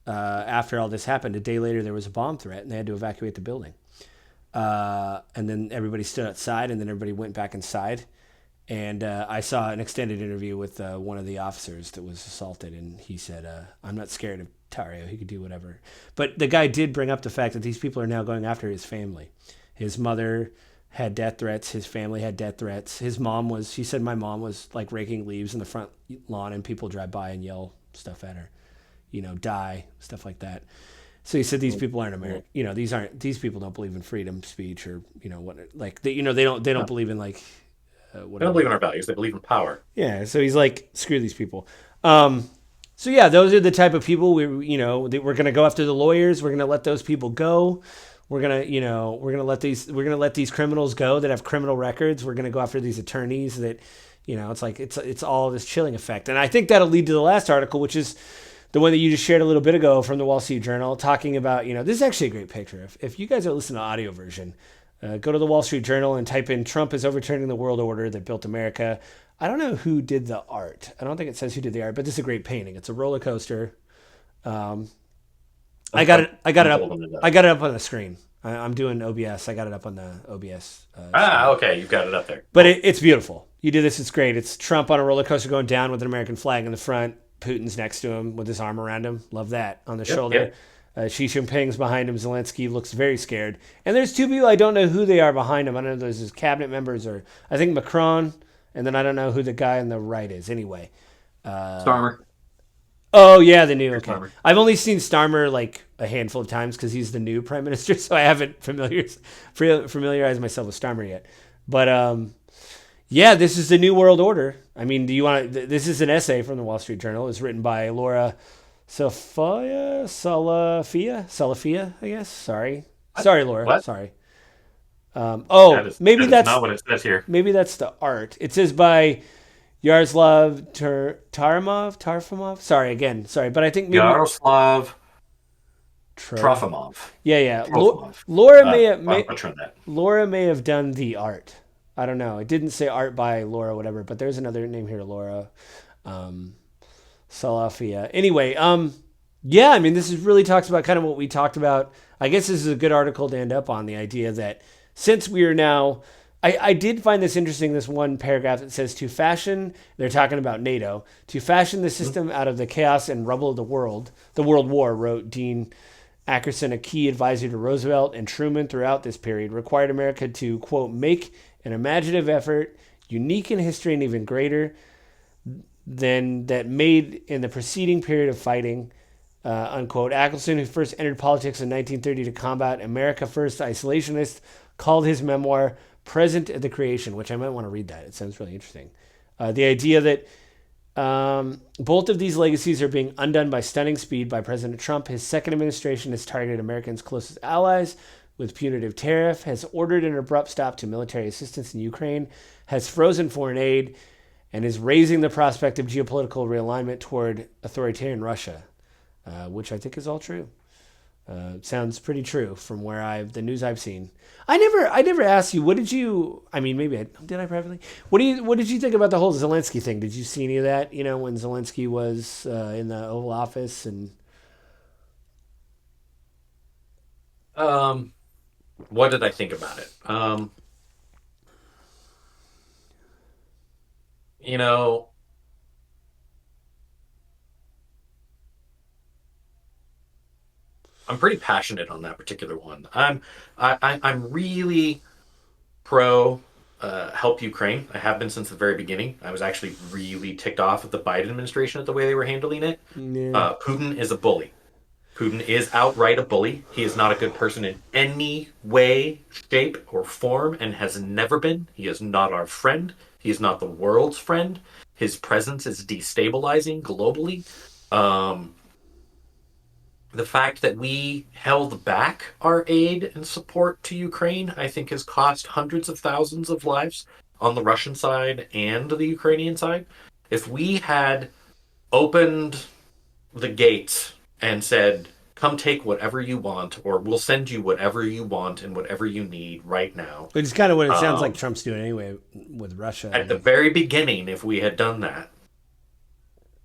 after all this happened, a day later there was a bomb threat, and they had to evacuate the building. And then everybody stood outside, and then everybody went back inside. And I saw an extended interview with one of the officers that was assaulted, and he said, "I'm not scared of Tario. He could do whatever." But the guy did bring up the fact that these people are now going after his family. His mother had death threats. His family had death threats. She said, "My mom was like raking leaves in the front lawn, and people drive by and yell stuff at her, die, stuff like that." So he said these people aren't American. These people don't believe in freedom of speech or what, like they don't believe in like They don't whatever. believe in our values. They believe in power. Yeah, so he's like, screw these people. So yeah, those are the type of people we're gonna go after the lawyers. We're gonna let those people go. We're gonna let these criminals go that have criminal records. We're gonna go after these attorneys that, it's like it's all this chilling effect. And I think that'll lead to the last article, which is the one that you just shared a little bit ago from the Wall Street Journal, talking about, this is actually a great picture. If you guys are listening to audio version, go to the Wall Street Journal and type in "Trump is overturning the world order that built America." I don't know who did the art. I don't think it says who did the art, but this is a great painting. It's a roller coaster. I got it. I got it up. I got it up on the screen. I'm doing OBS. I got it up on the OBS. Screen. Okay. You've got it up there. But it's beautiful. You do this, it's great. It's Trump on a roller coaster going down with an American flag in the front. Putin's next to him with his arm around him. Love that. On the shoulder. Yep. Xi Jinping's behind him. Zelensky looks very scared. And there's 2 people I don't know who they are behind him. I don't know if those his cabinet members or I think Macron, and then I don't know who the guy on the right is. Anyway. Starmer. Oh yeah, the new. Okay, Starmer. I've only seen Starmer like a handful of times because he's the new prime minister, so I haven't familiarized myself with Starmer yet. But yeah, this is the new world order. I mean, do you want? This is an essay from the Wall Street Journal. It's written by Laura Salafia, I guess. Sorry, Laura. What? Sorry. That is not what it says here. Maybe that's the art. It says by Yaroslav Tarfimov. Sorry, but I think maybe Yaroslav Trofimov. Yeah. Trofimov. Laura I'm butchering that. Laura may have done the art. I don't know. It didn't say art by Laura, whatever, but there's another name here, Laura Salafia. Anyway, yeah, I mean, this is really talks about kind of what we talked about. I guess this is a good article to end up on, the idea that since we are now, I did find this interesting, this one paragraph that says, they're talking about NATO, to fashion the system out of the chaos and rubble of the World War, wrote Dean Ackerson, a key advisor to Roosevelt and Truman throughout this period, required America to, quote, make an imaginative effort, unique in history and even greater than that made in the preceding period of fighting, unquote. Ackerson, who first entered politics in 1930 to combat America First isolationists, called his memoir Present at the Creation, which I might want to read that. It sounds really interesting. The idea that both of these legacies are being undone by stunning speed by President Trump. His second administration has targeted Americans' closest allies with punitive tariff, has ordered an abrupt stop to military assistance in Ukraine, has frozen foreign aid, and is raising the prospect of geopolitical realignment toward authoritarian Russia, which I think is all true. Sounds pretty true from the news I've seen. I never asked you. What did you? I mean, maybe did I privately. What did you think about the whole Zelensky thing? Did you see any of that? You know, when Zelensky was in the Oval Office and Um, what did I think about it? You know, I'm pretty passionate on that particular one. I'm really pro help Ukraine. I have been since the very beginning. I was actually really ticked off at the Biden administration at the way they were handling it. yeah. Putin is a bully. Putin is outright a bully. He is not a good person in any way, shape, or form, and has never been. He is not our friend. He is not the world's friend. His presence is destabilizing globally. Um, the fact that we held back our aid and support to Ukraine, I think, has cost hundreds of thousands of lives on the Russian side and the Ukrainian side. If we had opened the gates and said, come take whatever you want, or we'll send you whatever you want and whatever you need right now. Which is kind of what it sounds like Um, Trump's doing anyway with Russia. I at the think. very beginning, if we had done that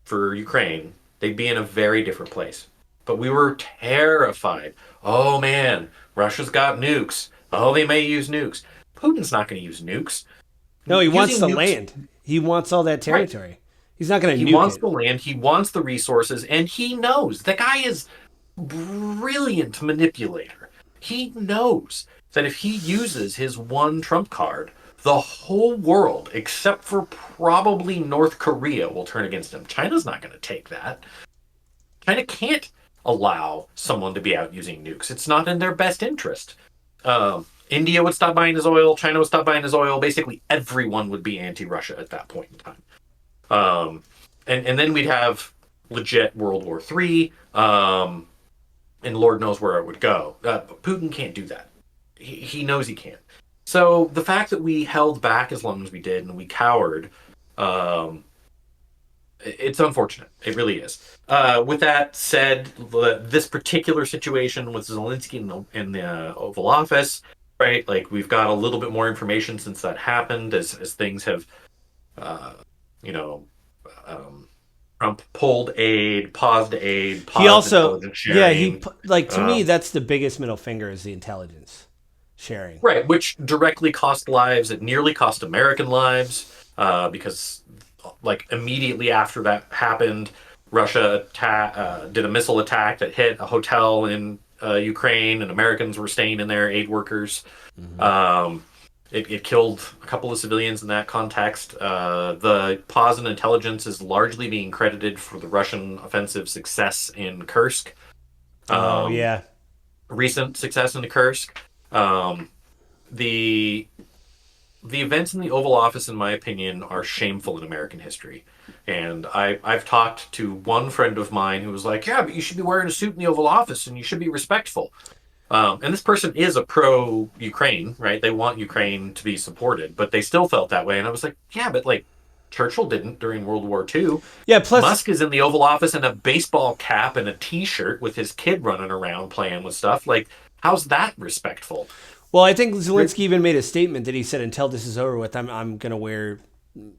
for Ukraine, they'd be in a very different place. But we were terrified. Oh man, Russia's got nukes. Oh, they may use nukes. Putin's not going to use nukes. No, he wants Using the nukes, land. He wants all that right? territory. He's not going He to nuke wants it. the land, he wants the resources, and he knows the guy is brilliant manipulator. He knows that if he uses his one trump card, the whole world, except for probably North Korea, will turn against him. China's not going to take that. China can't allow someone to be out using nukes. It's not in their best interest. India would stop buying his oil. China would stop buying his oil. Basically, everyone would be anti-Russia at that point in time. And then we'd have legit World War III, and Lord knows where it would go. But Putin can't do that. He knows he can't. So the fact that we held back as long as we did and we cowered, um, it's unfortunate. It really is. With that said, this particular situation with Zelensky in the Oval Office, right? Like we've got a little bit more information since that happened, as things have, uh, you know, um, Trump pulled aid, He paused also, intelligence yeah, sharing. like to me, Um, that's the biggest middle finger is the intelligence sharing. right, which directly cost lives. It nearly cost American lives because, like, immediately after that happened, did a missile attack that hit a hotel in Ukraine, and Americans were staying in there, aid workers. Mm-hmm. Um, it killed a couple of civilians in that context. The pause in intelligence is largely being credited for the Russian offensive success in Kursk. Oh Um, yeah, Recent success in Kursk. Um, the the events in the Oval Office, in my opinion, are shameful in American history. And I've talked to one friend of mine who was like, "Yeah, but you should be wearing a suit in the Oval Office, and you should be respectful." And this person is a pro Ukraine, right? They want Ukraine to be supported, but they still felt that way. And I was like, "Yeah, but like Churchill didn't during World War II. yeah. Plus, Musk is in the Oval Office in a baseball cap and a T-shirt with his kid running around playing with stuff. Like, how's that respectful?" well, I think Zelensky even made a statement that he said, "Until this is over with, I'm gonna wear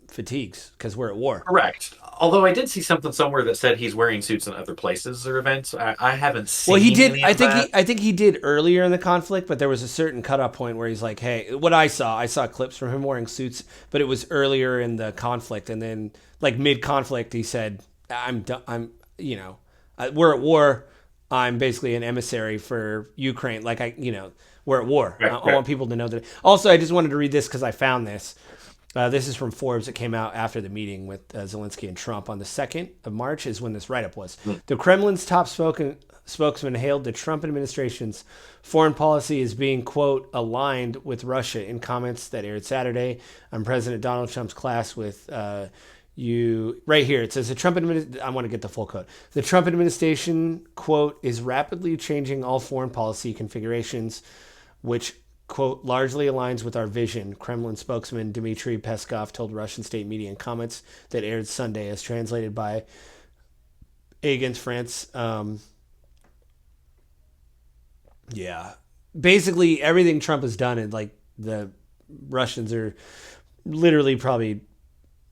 fatigues because we're at war." Correct. Although I did see something somewhere that said he's wearing suits in other places or events. I haven't Well, he seen did. any of that. I think he did earlier in the conflict, but there was a certain cutoff point where he's like, "Hey, what I saw clips from him wearing suits, but it was earlier in the conflict, and then like mid conflict, he said, "I'm done. We're at war. I'm basically an emissary for Ukraine. Like we're at war. Right, I right. want people to know that." Also, I just wanted to read this because I found this. This is from Forbes. It came out after the meeting with Zelensky and Trump on the 2nd of March is when this write-up was. The Kremlin's top spokesman hailed the Trump administration's foreign policy as being, quote, aligned with Russia in comments that aired Saturday on President Donald Trump's class with you. Right here, it says the Trump administration, I want to get the full quote. The Trump administration, quote, is rapidly changing all foreign policy configurations, which, quote, largely aligns with our vision, Kremlin spokesman Dmitry Peskov told Russian state media in comments that aired Sunday, as translated by Agence France. Yeah. Basically, everything Trump has done, and like the Russians are literally probably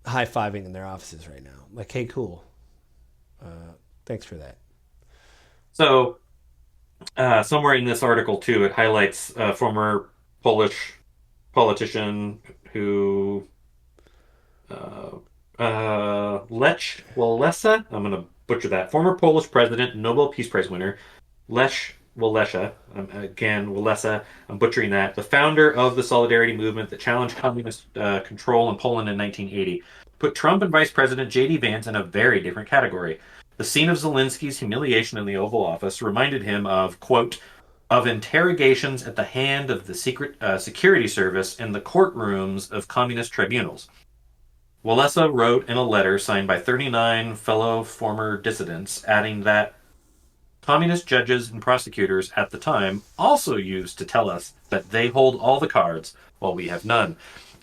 high fiving in their offices right now. Like, hey, cool. Thanks for that. So, somewhere in this article, too, it highlights a former Polish politician who, uh, Lech Walesa, I'm going to butcher that, former Polish president, Nobel Peace Prize winner, Lech Walesa, again, Walesa, I'm butchering that, the founder of the Solidarity movement that challenged communist control in Poland in 1980, put Trump and Vice President J.D. Vance in a very different category. The scene of Zelensky's humiliation in the Oval Office reminded him of, quote, of interrogations at the hand of the secret security service in the courtrooms of communist tribunals. Walesa wrote in a letter signed by 39 fellow former dissidents, adding that communist judges and prosecutors at the time also used to tell us that they hold all the cards while we have none.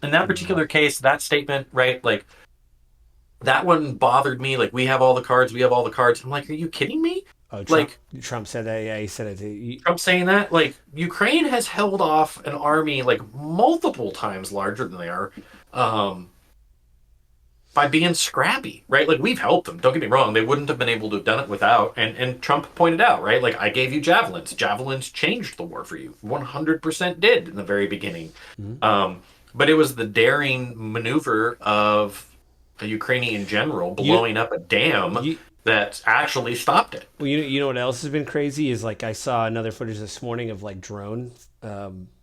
In that particular case, that statement, right, like, that one bothered me. Like, we have all the cards, we have all the cards. I'm like, are you kidding me? Oh, Trump. Like, Trump said that. Yeah, he said it. Trump saying that, like, Ukraine has held off an army like multiple times larger than they are, um, by being scrappy, right? Like, we've helped them. Don't get me wrong; they wouldn't have been able to have done it without. And Trump pointed out, right? Like, I gave you javelins. Javelins changed the war for you. 100% did in the very beginning. Mhm. But it was the daring maneuver of a Ukrainian general You, blowing up a dam you, that actually stopped it. well, you know what else has been crazy is like I saw another footage this morning of like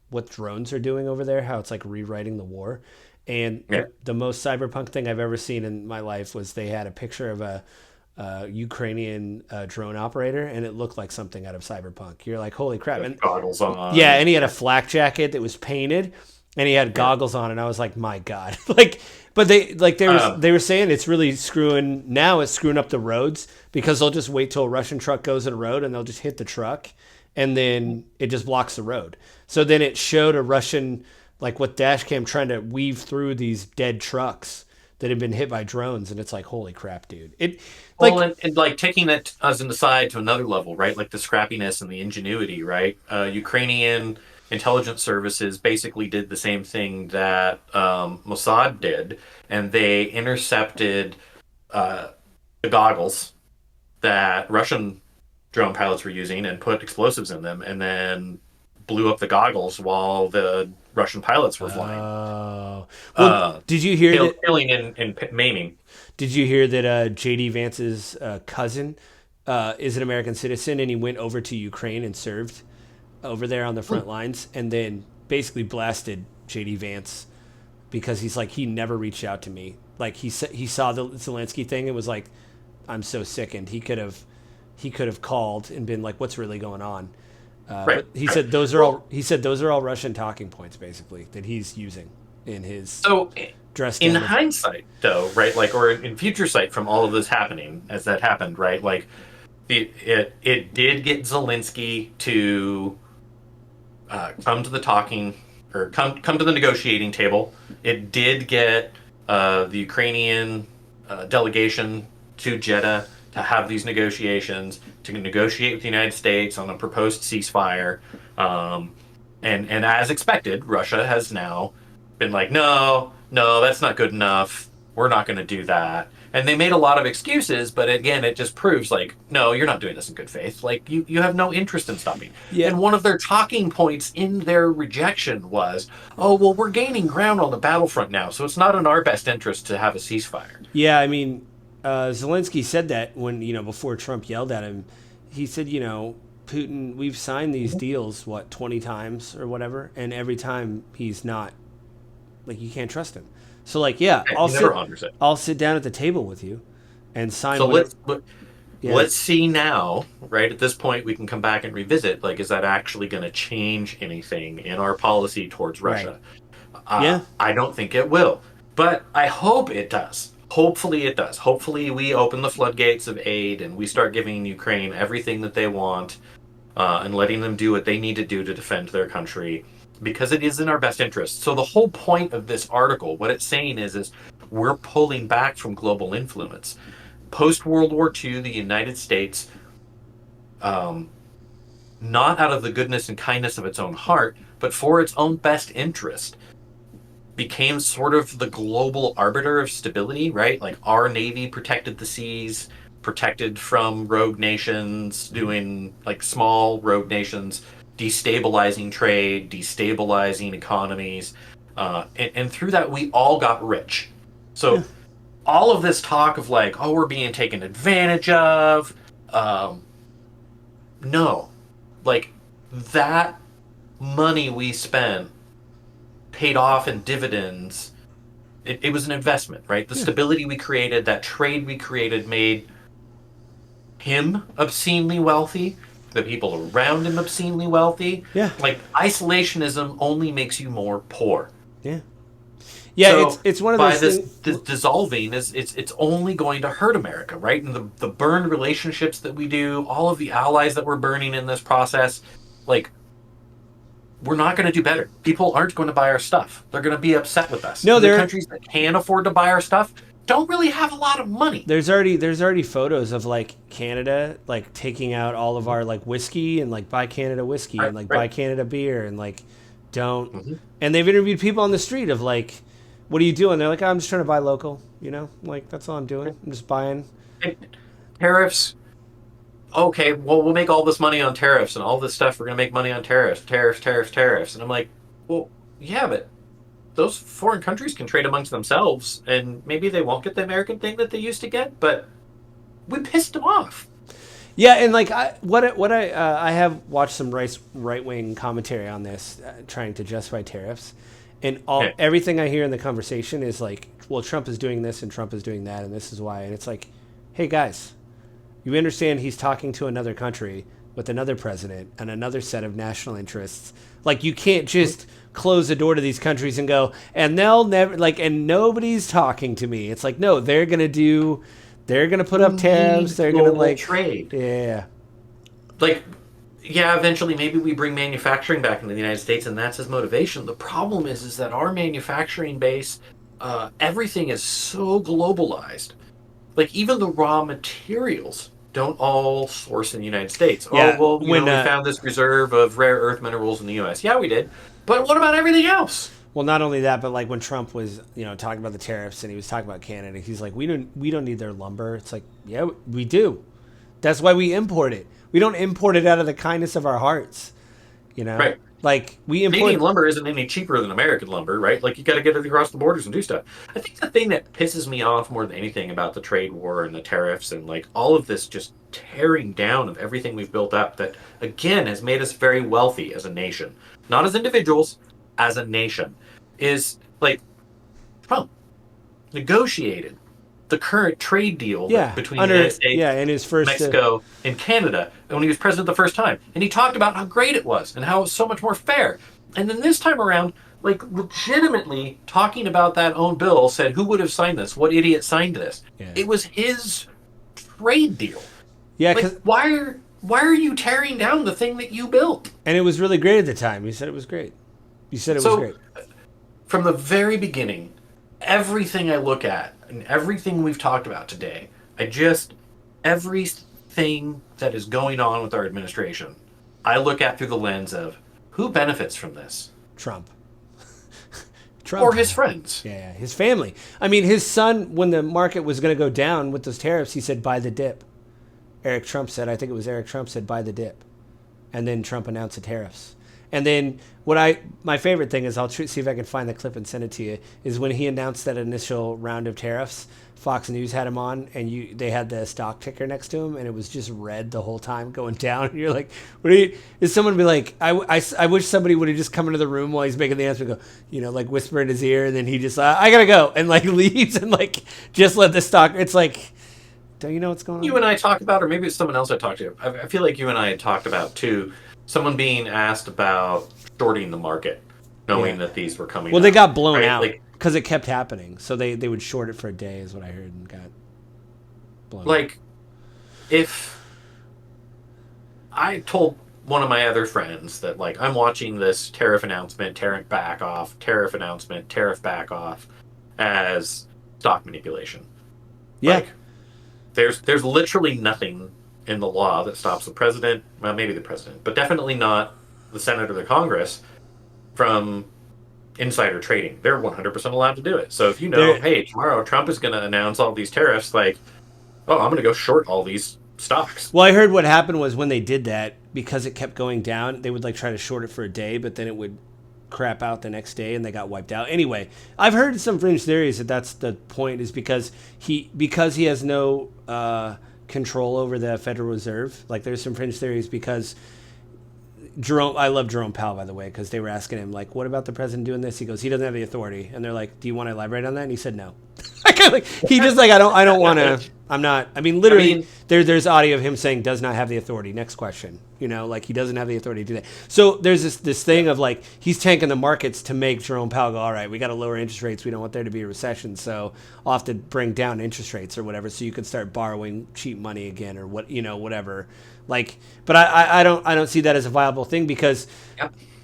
what drones are doing over there, how it's like rewriting the war. And Yeah. the most cyberpunk thing I've ever seen in my life was they had a picture of a Ukrainian drone operator, and it looked like something out of cyberpunk. You're like, holy crap! And Goggles yeah, on. and he had a flak jacket that was painted, and he had Yeah. goggles on, and I was like, my god, like. But they were saying it's really screwing now. It's screwing up the roads because they'll just wait till a Russian truck goes in a road and they'll just hit the truck, and then it just blocks the road. So then it showed a Russian like with dash cam trying to weave through these dead trucks that had been hit by drones, and it's like, holy crap, dude! It like Well, and like taking that as an aside to another level, right? Like the scrappiness and the ingenuity, right? Ukrainian intelligence services basically did the same thing that Mossad did, and they intercepted uh, the goggles that Russian drone pilots were using and put explosives in them, and then blew up the goggles while the Russian pilots were flying, well, uh, did you hear that? killing and maiming. Did you hear that JD Vance's cousin is an American citizen, and he went over to Ukraine and served over there on the front lines, and then basically blasted JD Vance because he's like, he never reached out to me. Like he saw the Zelensky thing and was like, I'm so sickened. He could have called and been like, what's really going on? Right. But he said those are all Russian talking points basically that he's using in his So, dress in down. hindsight, though, right, like, or in future sight from all of this happening, as that happened, right, like, it did get Zelensky to come to the talking or come to the negotiating table. It did get the Ukrainian delegation to Jeddah to have these negotiations, to negotiate with the United States on a proposed ceasefire. And as expected, Russia has now been like, no, no, that's not good enough. We're not going to do that. And they made a lot of excuses, but again, it just proves like, no, you're not doing this in good faith. Like, you have no interest in stopping. Yeah, And one of their talking points in their rejection was, oh, well, we're gaining ground on the battlefront now, so it's not in our best interest to have a ceasefire. yeah. I mean, Zelensky said that when before Trump yelled at him, he said, Putin, we've signed these deals 20 times or whatever, and every time he's not like you can't trust him. So like, yeah, He never honors it. I'll sit down at the table with you and sign So whatever. let's Yeah. Let's see now, right? At this point, we can come back and revisit. Like, is that actually going to change anything in our policy towards Right. Russia? Yeah. I don't think it will, but I hope it does. Hopefully, it does. Hopefully, we open the floodgates of aid and we start giving Ukraine everything that they want, and letting them do what they need to do to defend their country, because it is in our best interest. So the whole point of this article, what it's saying is we're pulling back from global influence. Post World War II, the United States, um, not out of the goodness and kindness of its own heart, but for its own best interest, became sort of the global arbiter of stability, right? Like our Navy protected the seas, protected from rogue nations, doing like small rogue nations, destabilizing trade, destabilizing economies. And through that, we all got rich. So all of this talk of like, oh, we're being taken advantage of, no. Like that money we spent paid off in dividends. It was an investment, right? The stability we created, that trade we created, made him obscenely wealthy, the people around him obscenely wealthy. Yeah. Like isolationism only makes you more poor. Yeah. Yeah, So it's one of by those this things. dissolving, it's only going to hurt America, right? And the burned relationships that we do, all of the allies that we're burning in this process, like we're not going to do better. People aren't going to buy our stuff. They're going to be upset with us. No, And the they're countries that can afford to buy our stuff don't really have a lot of money. there's already photos of like Canada like taking out all of our like whiskey and like buy Canada whiskey and like buy Canada beer and like don't. And they've interviewed people on the street of like, what are you doing? They're like, I'm just trying to buy local, like that's all I'm doing. I'm just buying. Tariffs. Okay, well, we'll make all this money on tariffs and all this stuff. We're going to make money on tariffs. And I'm like, well, yeah, but those foreign countries can trade amongst themselves, and maybe they won't get the American thing that they used to get, but we pissed them off. Yeah, and like I have watched some right wing commentary on this, trying to justify tariffs, and everything I hear in the conversation is like, well, Trump is doing this and Trump is doing that, and this is why, and it's like, hey guys, you understand he's talking to another country with another president and another set of national interests. Like you can't just close the door to these countries and go, and they'll never like, and nobody's talking to me. It's like, no, they're gonna put up tariffs. They're gonna like trade. Yeah. Like, yeah, eventually maybe we bring manufacturing back into the United States, and that's his motivation. The problem is that our manufacturing base, everything is so globalized. Like even the raw materials don't all source in the United States. Yeah, Oh, well, we found this reserve of rare earth minerals in the U.S. Yeah, we did. But what about everything else? Well, not only that, but like when Trump was, talking about the tariffs and he was talking about Canada, he's like, we don't need their lumber. It's like, yeah, we do. That's why we import it. We don't import it out of the kindness of our hearts. Right. Like we import Canadian lumber isn't any cheaper than American lumber, right? Like you got to get it across the borders and do stuff. I think the thing that pisses me off more than anything about the trade war and the tariffs and like all of this just tearing down of everything we've built up that again has made us very wealthy as a nation, not as individuals, as a nation, is like Trump negotiated the current trade deal between the United States, in his first Mexico, and Canada when he was president the first time. And he talked about how great it was and how it was so much more fair. And then this time around, like legitimately talking about that own bill, said, who would have signed this? What idiot signed this? Yeah. It was his trade deal. Yeah, like, why are you tearing down the thing that you built? And it was really great at the time. You said it was great. You said it was great. From the very beginning, everything I look at and everything we've talked about today, everything that is going on with our administration, I look at through the lens of who benefits from this? Trump. Or his friends. Yeah, his family. I mean, his son, when the market was going to go down with those tariffs, he said, buy the dip. I think it was Eric Trump said, buy the dip. And then Trump announced the tariffs. And then my favorite thing is, I'll see if I can find the clip and send it to you, is when he announced that initial round of tariffs, Fox News had him on, and they had the stock ticker next to him, and it was just red the whole time going down. And you're like, is someone be like, I wish somebody would have just come into the room while he's making the answer and go, like whisper in his ear, and then he just, I gotta go, and like leaves and like just let the stock, it's like, Don't you know what's going on? You and I talked about, or maybe it's someone else I talked to. I feel like you and I had talked about too. Someone being asked about shorting the market, knowing Yeah. that these were coming. Well, they up, got blown right? out Like, because it kept happening. So they would short it for a day, is what I heard, and got blown out. like if I told one of my other friends that like I'm watching this tariff announcement, tariff announcement, tariff back off as stock manipulation. Yeah. Like there's literally nothing in the law that stops the president, well maybe the president, but definitely not the Senate or the Congress from insider trading. They're 100% allowed to do it. So if you know, There. hey, tomorrow Trump is going to announce all these tariffs, like, oh, I'm going to go short all these stocks. Well, I heard what happened was when they did that, because it kept going down, they would like try to short it for a day, but then it would crap out the next day and they got wiped out. Anyway, I've heard some fringe theories that that's the point, is because he has no control over the Federal Reserve. Like there's some fringe theories because Jerome, I love Jerome Powell, by the way, because they were asking him, like, what about the president doing this? He goes, he doesn't have the authority. And they're like, do you want to elaborate on that? And he said, no. He just like, I don't want to, I'm not, I mean, literally, there's audio of him saying does not have the authority. Next question. You know, like he doesn't have the authority to do that. So there's this thing of like, he's tanking the markets to make Jerome Powell go, all right, we got to lower interest rates. We don't want there to be a recession. So I'll have to bring down interest rates or whatever. So you can start borrowing cheap money again or what, you know, whatever. Like, but I don't see that as a viable thing because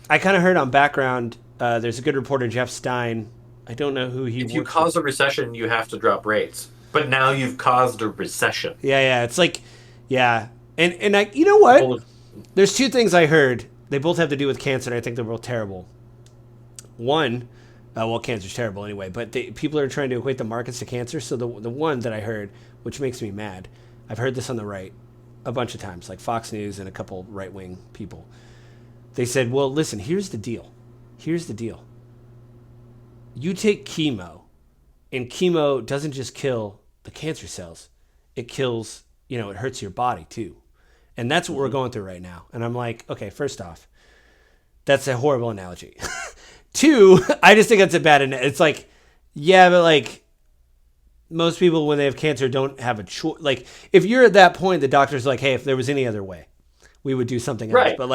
I kind of heard on background, there's a good reporter, Jeff Stein. I don't know who he If you works cause with. a recession, you have to drop rates. But now you've caused a recession. Yeah. It's like, yeah. And I, you know what? There's two things I heard. They both have to do with cancer, and I think they're both terrible. One, well, cancer's terrible anyway, but people are trying to equate the markets to cancer. So the one that I heard, which makes me mad, I've heard this on the right a bunch of times, like Fox News and a couple right-wing people. They said, well, listen, here's the deal. You take chemo, and chemo doesn't just kill the cancer cells. It kills, it hurts your body too. And that's what we're going through right now. And I'm like, okay, first off, that's a horrible analogy. Two, I just think that's a bad analogy. It's like, yeah, but like most people when they have cancer don't have a choice. Like if you're at that point, the doctor's like, hey, if there was any other way, we would do something else. Right. But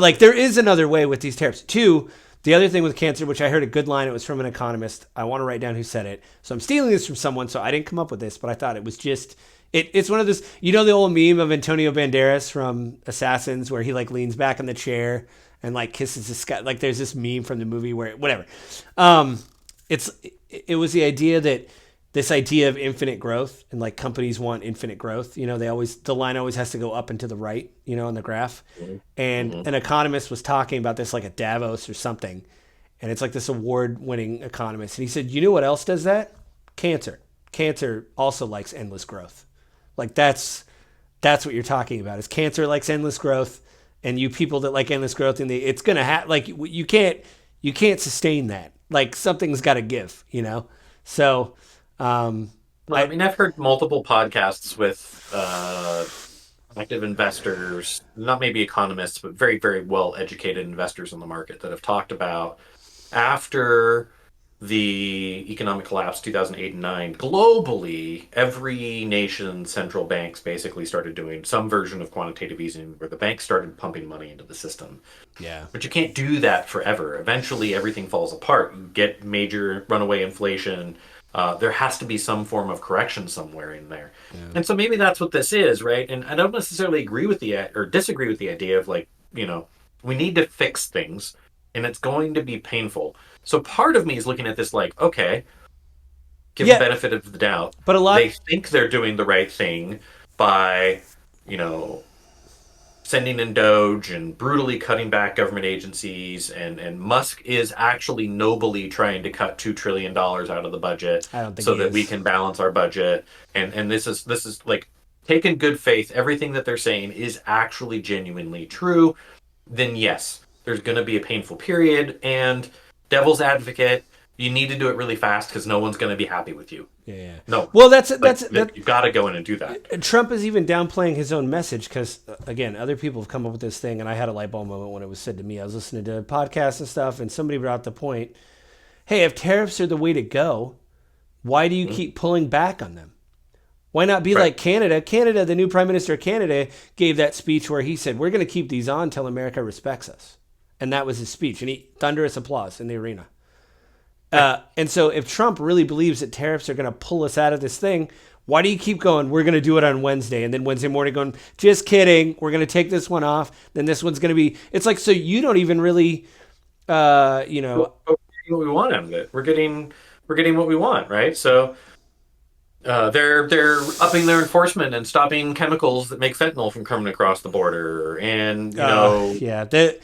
like there is another way with these tariffs. Two, the other thing with cancer, which I heard a good line, it was from an economist. I want to write down who said it. So I'm stealing this from someone, so I didn't come up with this, but I thought it was just it's one of those, the old meme of Antonio Banderas from Assassins where he like leans back in the chair and like kisses the sky. Like there's this meme from the movie where whatever. It was the idea that this idea of infinite growth and like companies want infinite growth. The line always has to go up and to the right, on the graph. And an economist was talking about this like at Davos or something. And it's like this award-winning economist. And he said, you know what else does that? Cancer. Cancer also likes endless growth. Like that's what you're talking about. Is cancer likes endless growth, and you people that like endless growth, and it's gonna like you can't sustain that. Like something's got to give, So, I've heard multiple podcasts with active investors, not maybe economists, but very, very well educated investors in the market that have talked about after the economic collapse 2008 and 9 globally, every nation's central banks basically started doing some version of quantitative easing where the banks started pumping money into the system. Yeah. But you can't do that forever. Eventually everything falls apart. You get major runaway inflation. There has to be some form of correction somewhere in there. Yeah. And so maybe that's what this is, right? And I don't necessarily agree with disagree with the idea of like, we need to fix things and it's going to be painful. So part of me is looking at this like, okay, give the benefit of the doubt. But they think they're doing the right thing by, sending in Doge and brutally cutting back government agencies, and Musk is actually nobly trying to cut $2 trillion out of the budget so that we can balance our budget. And this is like, take in good faith, everything that they're saying is actually genuinely true, then yes, there's going to be a painful period, and devil's advocate, you need to do it really fast because no one's going to be happy with you. Yeah. No. Well, that's you've got to go in and do that. Trump is even downplaying his own message because, again, other people have come up with this thing, and I had a light bulb moment when it was said to me. I was listening to podcasts and stuff, and somebody brought up the point, hey, if tariffs are the way to go, why do you keep pulling back on them? Why not be Right. like Canada? Canada, the new prime minister of Canada, gave that speech where he said, "We're going to keep these on until America respects us," and that was his speech. And he thunderous applause in the arena. And so, if Trump really believes that tariffs are going to pull us out of this thing, why do you keep going? We're going to do it on Wednesday, and then Wednesday morning going, just kidding. We're going to take this one off. Then this one's going to be. It's like, so you don't even really, you know. But we're getting what we want out of it. We're getting what we want, right? So they're upping their enforcement and stopping chemicals that make fentanyl from coming across the border, and Yeah, the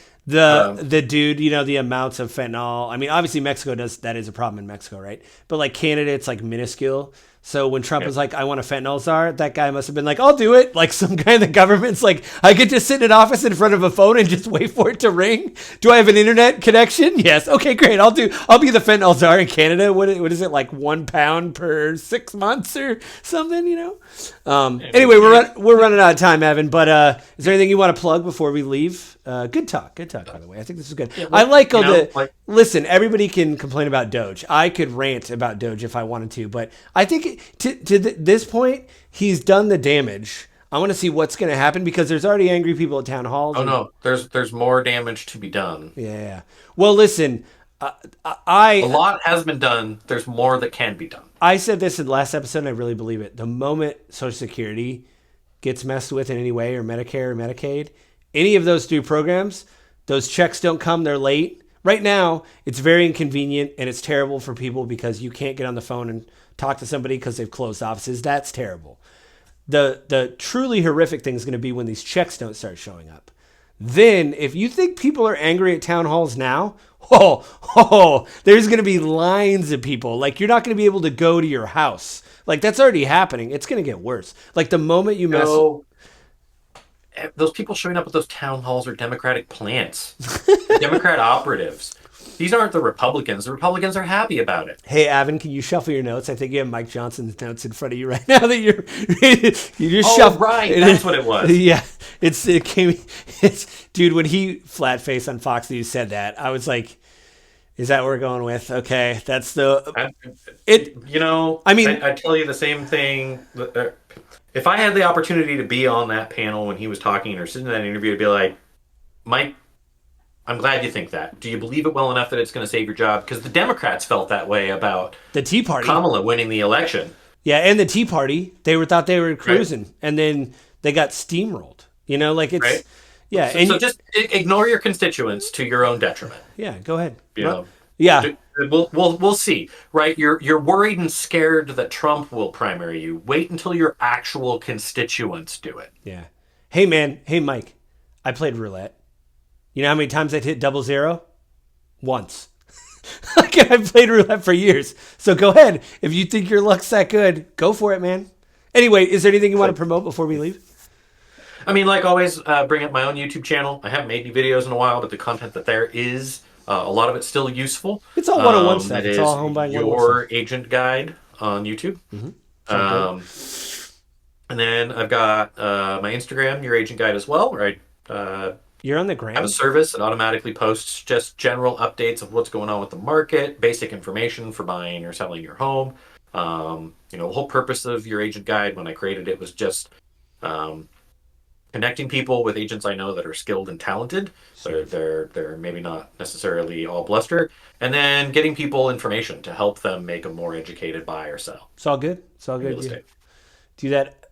dude, the amounts of fentanyl. I mean, obviously Mexico that is a problem in Mexico, right? But like Canada, it's like minuscule. So when Trump was like, "I want a fentanyl czar," that guy must have been like, "I'll do it." Like some guy in the government's like, "I could just sit in an office in front of a phone and just wait for it to ring. Do I have an internet connection? Yes. Okay, great. I'll be the fentanyl czar in Canada. What is it, like £1 per 6 months or something? Anyway, we're running out of time, Avin. But is there anything you want to plug before we leave? Good talk. By the way, I think this is good. Yeah, I like all listen. Everybody can complain about Doge. I could rant about Doge if I wanted to, but I think to this point, he's done the damage. I want to see what's going to happen because there's already angry people at town halls. Oh no, there's more damage to be done. Yeah. Well, listen, a lot has been done. There's more that can be done. I said this in the last episode, and I really believe it. The moment Social Security gets messed with in any way, or Medicare or Medicaid, any of those 3 programs, those checks don't come, they're late. Right now, it's very inconvenient and it's terrible for people because you can't get on the phone and talk to somebody because they've closed offices. That's terrible. The truly horrific thing is going to be when these checks don't start showing up. Then, if you think people are angry at town halls now, there's going to be lines of people. Like, you're not going to be able to go to your house. Like, that's already happening. It's going to get worse. Like, the moment you mess... Those people showing up at those town halls are Democratic plants. Democrat operatives. These aren't the Republicans. The Republicans are happy about it. Hey, Avin, can you shuffle your notes? I think you have Mike Johnson's notes in front of you right now that you just shuffle. Right. That's what it was. Yeah. Dude, when he flat face on Fox News said that, I was like, is that what we're going with? Okay. That's I tell you the same thing. If I had the opportunity to be on that panel when he was talking or sitting in that interview, I'd be like, Mike, I'm glad you think that. Do you believe it well enough that it's going to save your job? Because the Democrats felt that way about the Tea Party, Kamala winning the election. Yeah, and the Tea Party, thought they were cruising, right. And then they got steamrolled. Right. Yeah. So just ignore your constituents to your own detriment. Yeah, go ahead. Yeah. We'll see. Right? You're worried and scared that Trump will primary you. Wait until your actual constituents do it. Yeah. Hey man. Hey Mike. I played roulette. You know how many times I'd hit 00? Once. I've played roulette for years. So go ahead. If you think your luck's that good, go for it, man. Anyway, is there anything you want to promote before we leave? I mean, like always, bring up my own YouTube channel. I haven't made any videos in a while, but the content that there is, a lot of it's still useful. It's all one-on-one stuff. It's all home buying Your Agent Guide on YouTube. Mm-hmm. And then I've got my Instagram, Your Agent Guide as well, where I you're on the gram. have a service that automatically posts just general updates of what's going on with the market, basic information for buying or selling your home. The whole purpose of Your Agent Guide when I created it was just connecting people with agents I know that are skilled and talented. So they're maybe not necessarily all bluster, and then getting people information to help them make a more educated buy or sell. It's all good. Real estate. Do that.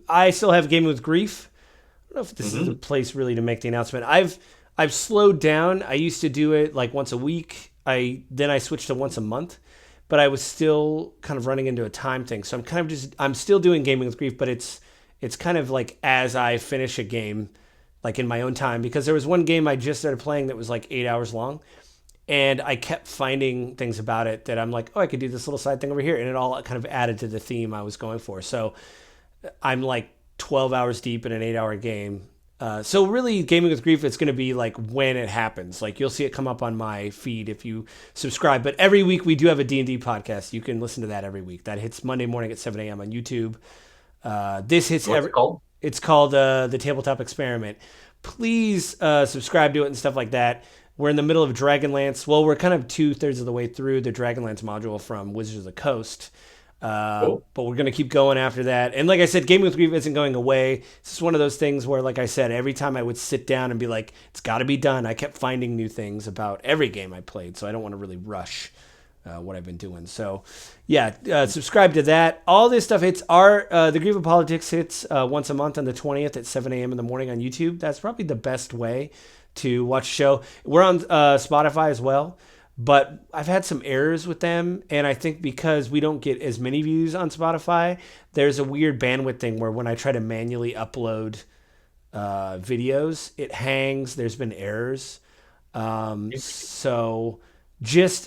I still have Gaming with Grief. I don't know if this is the place really to make the announcement. I've slowed down. I used to do it like once a week. Then I switched to once a month, but I was still kind of running into a time thing. So I'm still doing Gaming with Grief, but it's kind of like as I finish a game, like in my own time, because there was one game I just started playing that was like 8 hours long, and I kept finding things about it that I'm like, oh, I could do this little side thing over here, and it all kind of added to the theme I was going for. So I'm like 12 hours deep in an 8-hour game. So really, Gaming with Grief, it's going to be like when it happens. Like you'll see it come up on my feed if you subscribe. But every week we do have a D&D podcast. You can listen to that every week. That hits Monday morning at 7 a.m. on YouTube. This hits What's it called? It's called the Tabletop Experiment. Please subscribe to it and stuff like that. We're in the middle of Dragonlance. Well, we're kind of 2/3 of the way through the Dragonlance module from Wizards of the Coast. Cool. But we're going to keep going after that. And like I said, Gaming with Grief isn't going away. It's just one of those things where, like I said, every time I would sit down and be like, it's got to be done, I kept finding new things about every game I played. So I don't want to really rush what I've been doing. So yeah, subscribe to that. All this stuff hits the Grief of Politics hits once a month on the 20th at 7 a.m. in the morning on YouTube. That's probably the best way to watch the show. We're on Spotify as well. But I've had some errors with them, and I think because we don't get as many views on Spotify, there's a weird bandwidth thing where when I try to manually upload videos, it hangs. There's been errors. So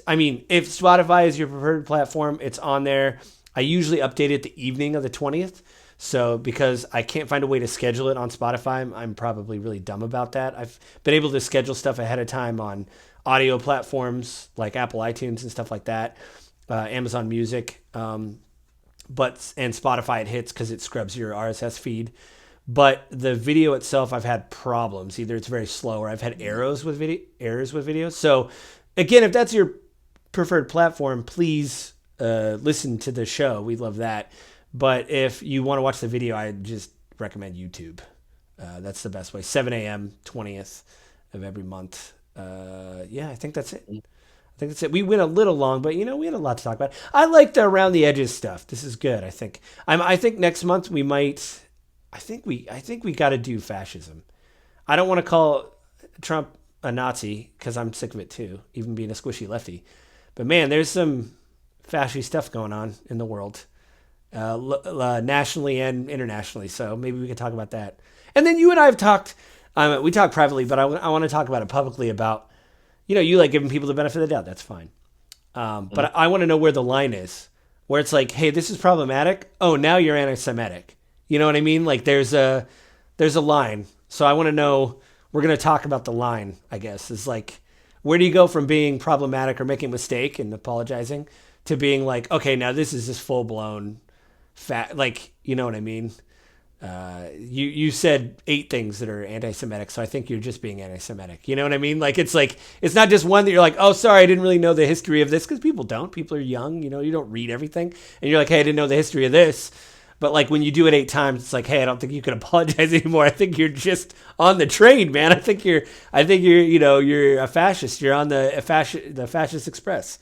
I mean, if Spotify is your preferred platform, it's on there. I usually update it the evening of the 20th. So because I can't find a way to schedule it on Spotify, I'm probably really dumb about that. I've been able to schedule stuff ahead of time on audio platforms like Apple iTunes and stuff like that, Amazon Music, and Spotify it hits because it scrubs your RSS feed. But the video itself, I've had problems. Either it's very slow or I've had errors with videos. So again, if that's your preferred platform, please listen to the show. We love that. But if you want to watch the video, I just recommend YouTube. That's the best way. 7 a.m. 20th of every month. Yeah, I think that's it. We went a little long, but we had a lot to talk about. I like the around the edges stuff. This is good. I think. I think next month we might. I think we got to do fascism. I don't want to call Trump a Nazi because I'm sick of it too, even being a squishy lefty. But man, there's some fascist stuff going on in the world, nationally and internationally. So maybe we can talk about that. And then you and I have talked. We talk privately, but I want to talk about it publicly about, you like giving people the benefit of the doubt. That's fine. But I want to know where the line is, where it's like, hey, this is problematic. Oh, now you're anti-Semitic. You know what I mean? Like there's a line. So I want to know, we're going to talk about the line, I guess. It's like, where do you go from being problematic or making a mistake and apologizing to being like, okay, now this is just full blown like, you know what I mean? You said 8 things that are anti-Semitic, so I think you're just being anti-Semitic. You know what I mean? Like it's not just one that you're like, oh, sorry, I didn't really know the history of this, because people don't. People are young, you don't read everything, and you're like, hey, I didn't know the history of this. But like when you do it 8 times, it's like, hey, I don't think you can apologize anymore. I think you're just on the train, man. I think you're you're a fascist. You're on the fascist express.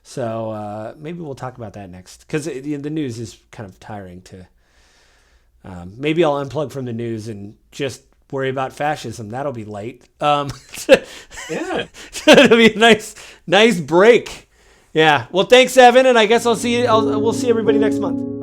So maybe we'll talk about that next, because the news is kind of tiring to. Maybe I'll unplug from the news and just worry about fascism. That'll be light. Yeah, it'll be a nice break. Yeah. Well, thanks, Evan, and I guess we'll see everybody next month.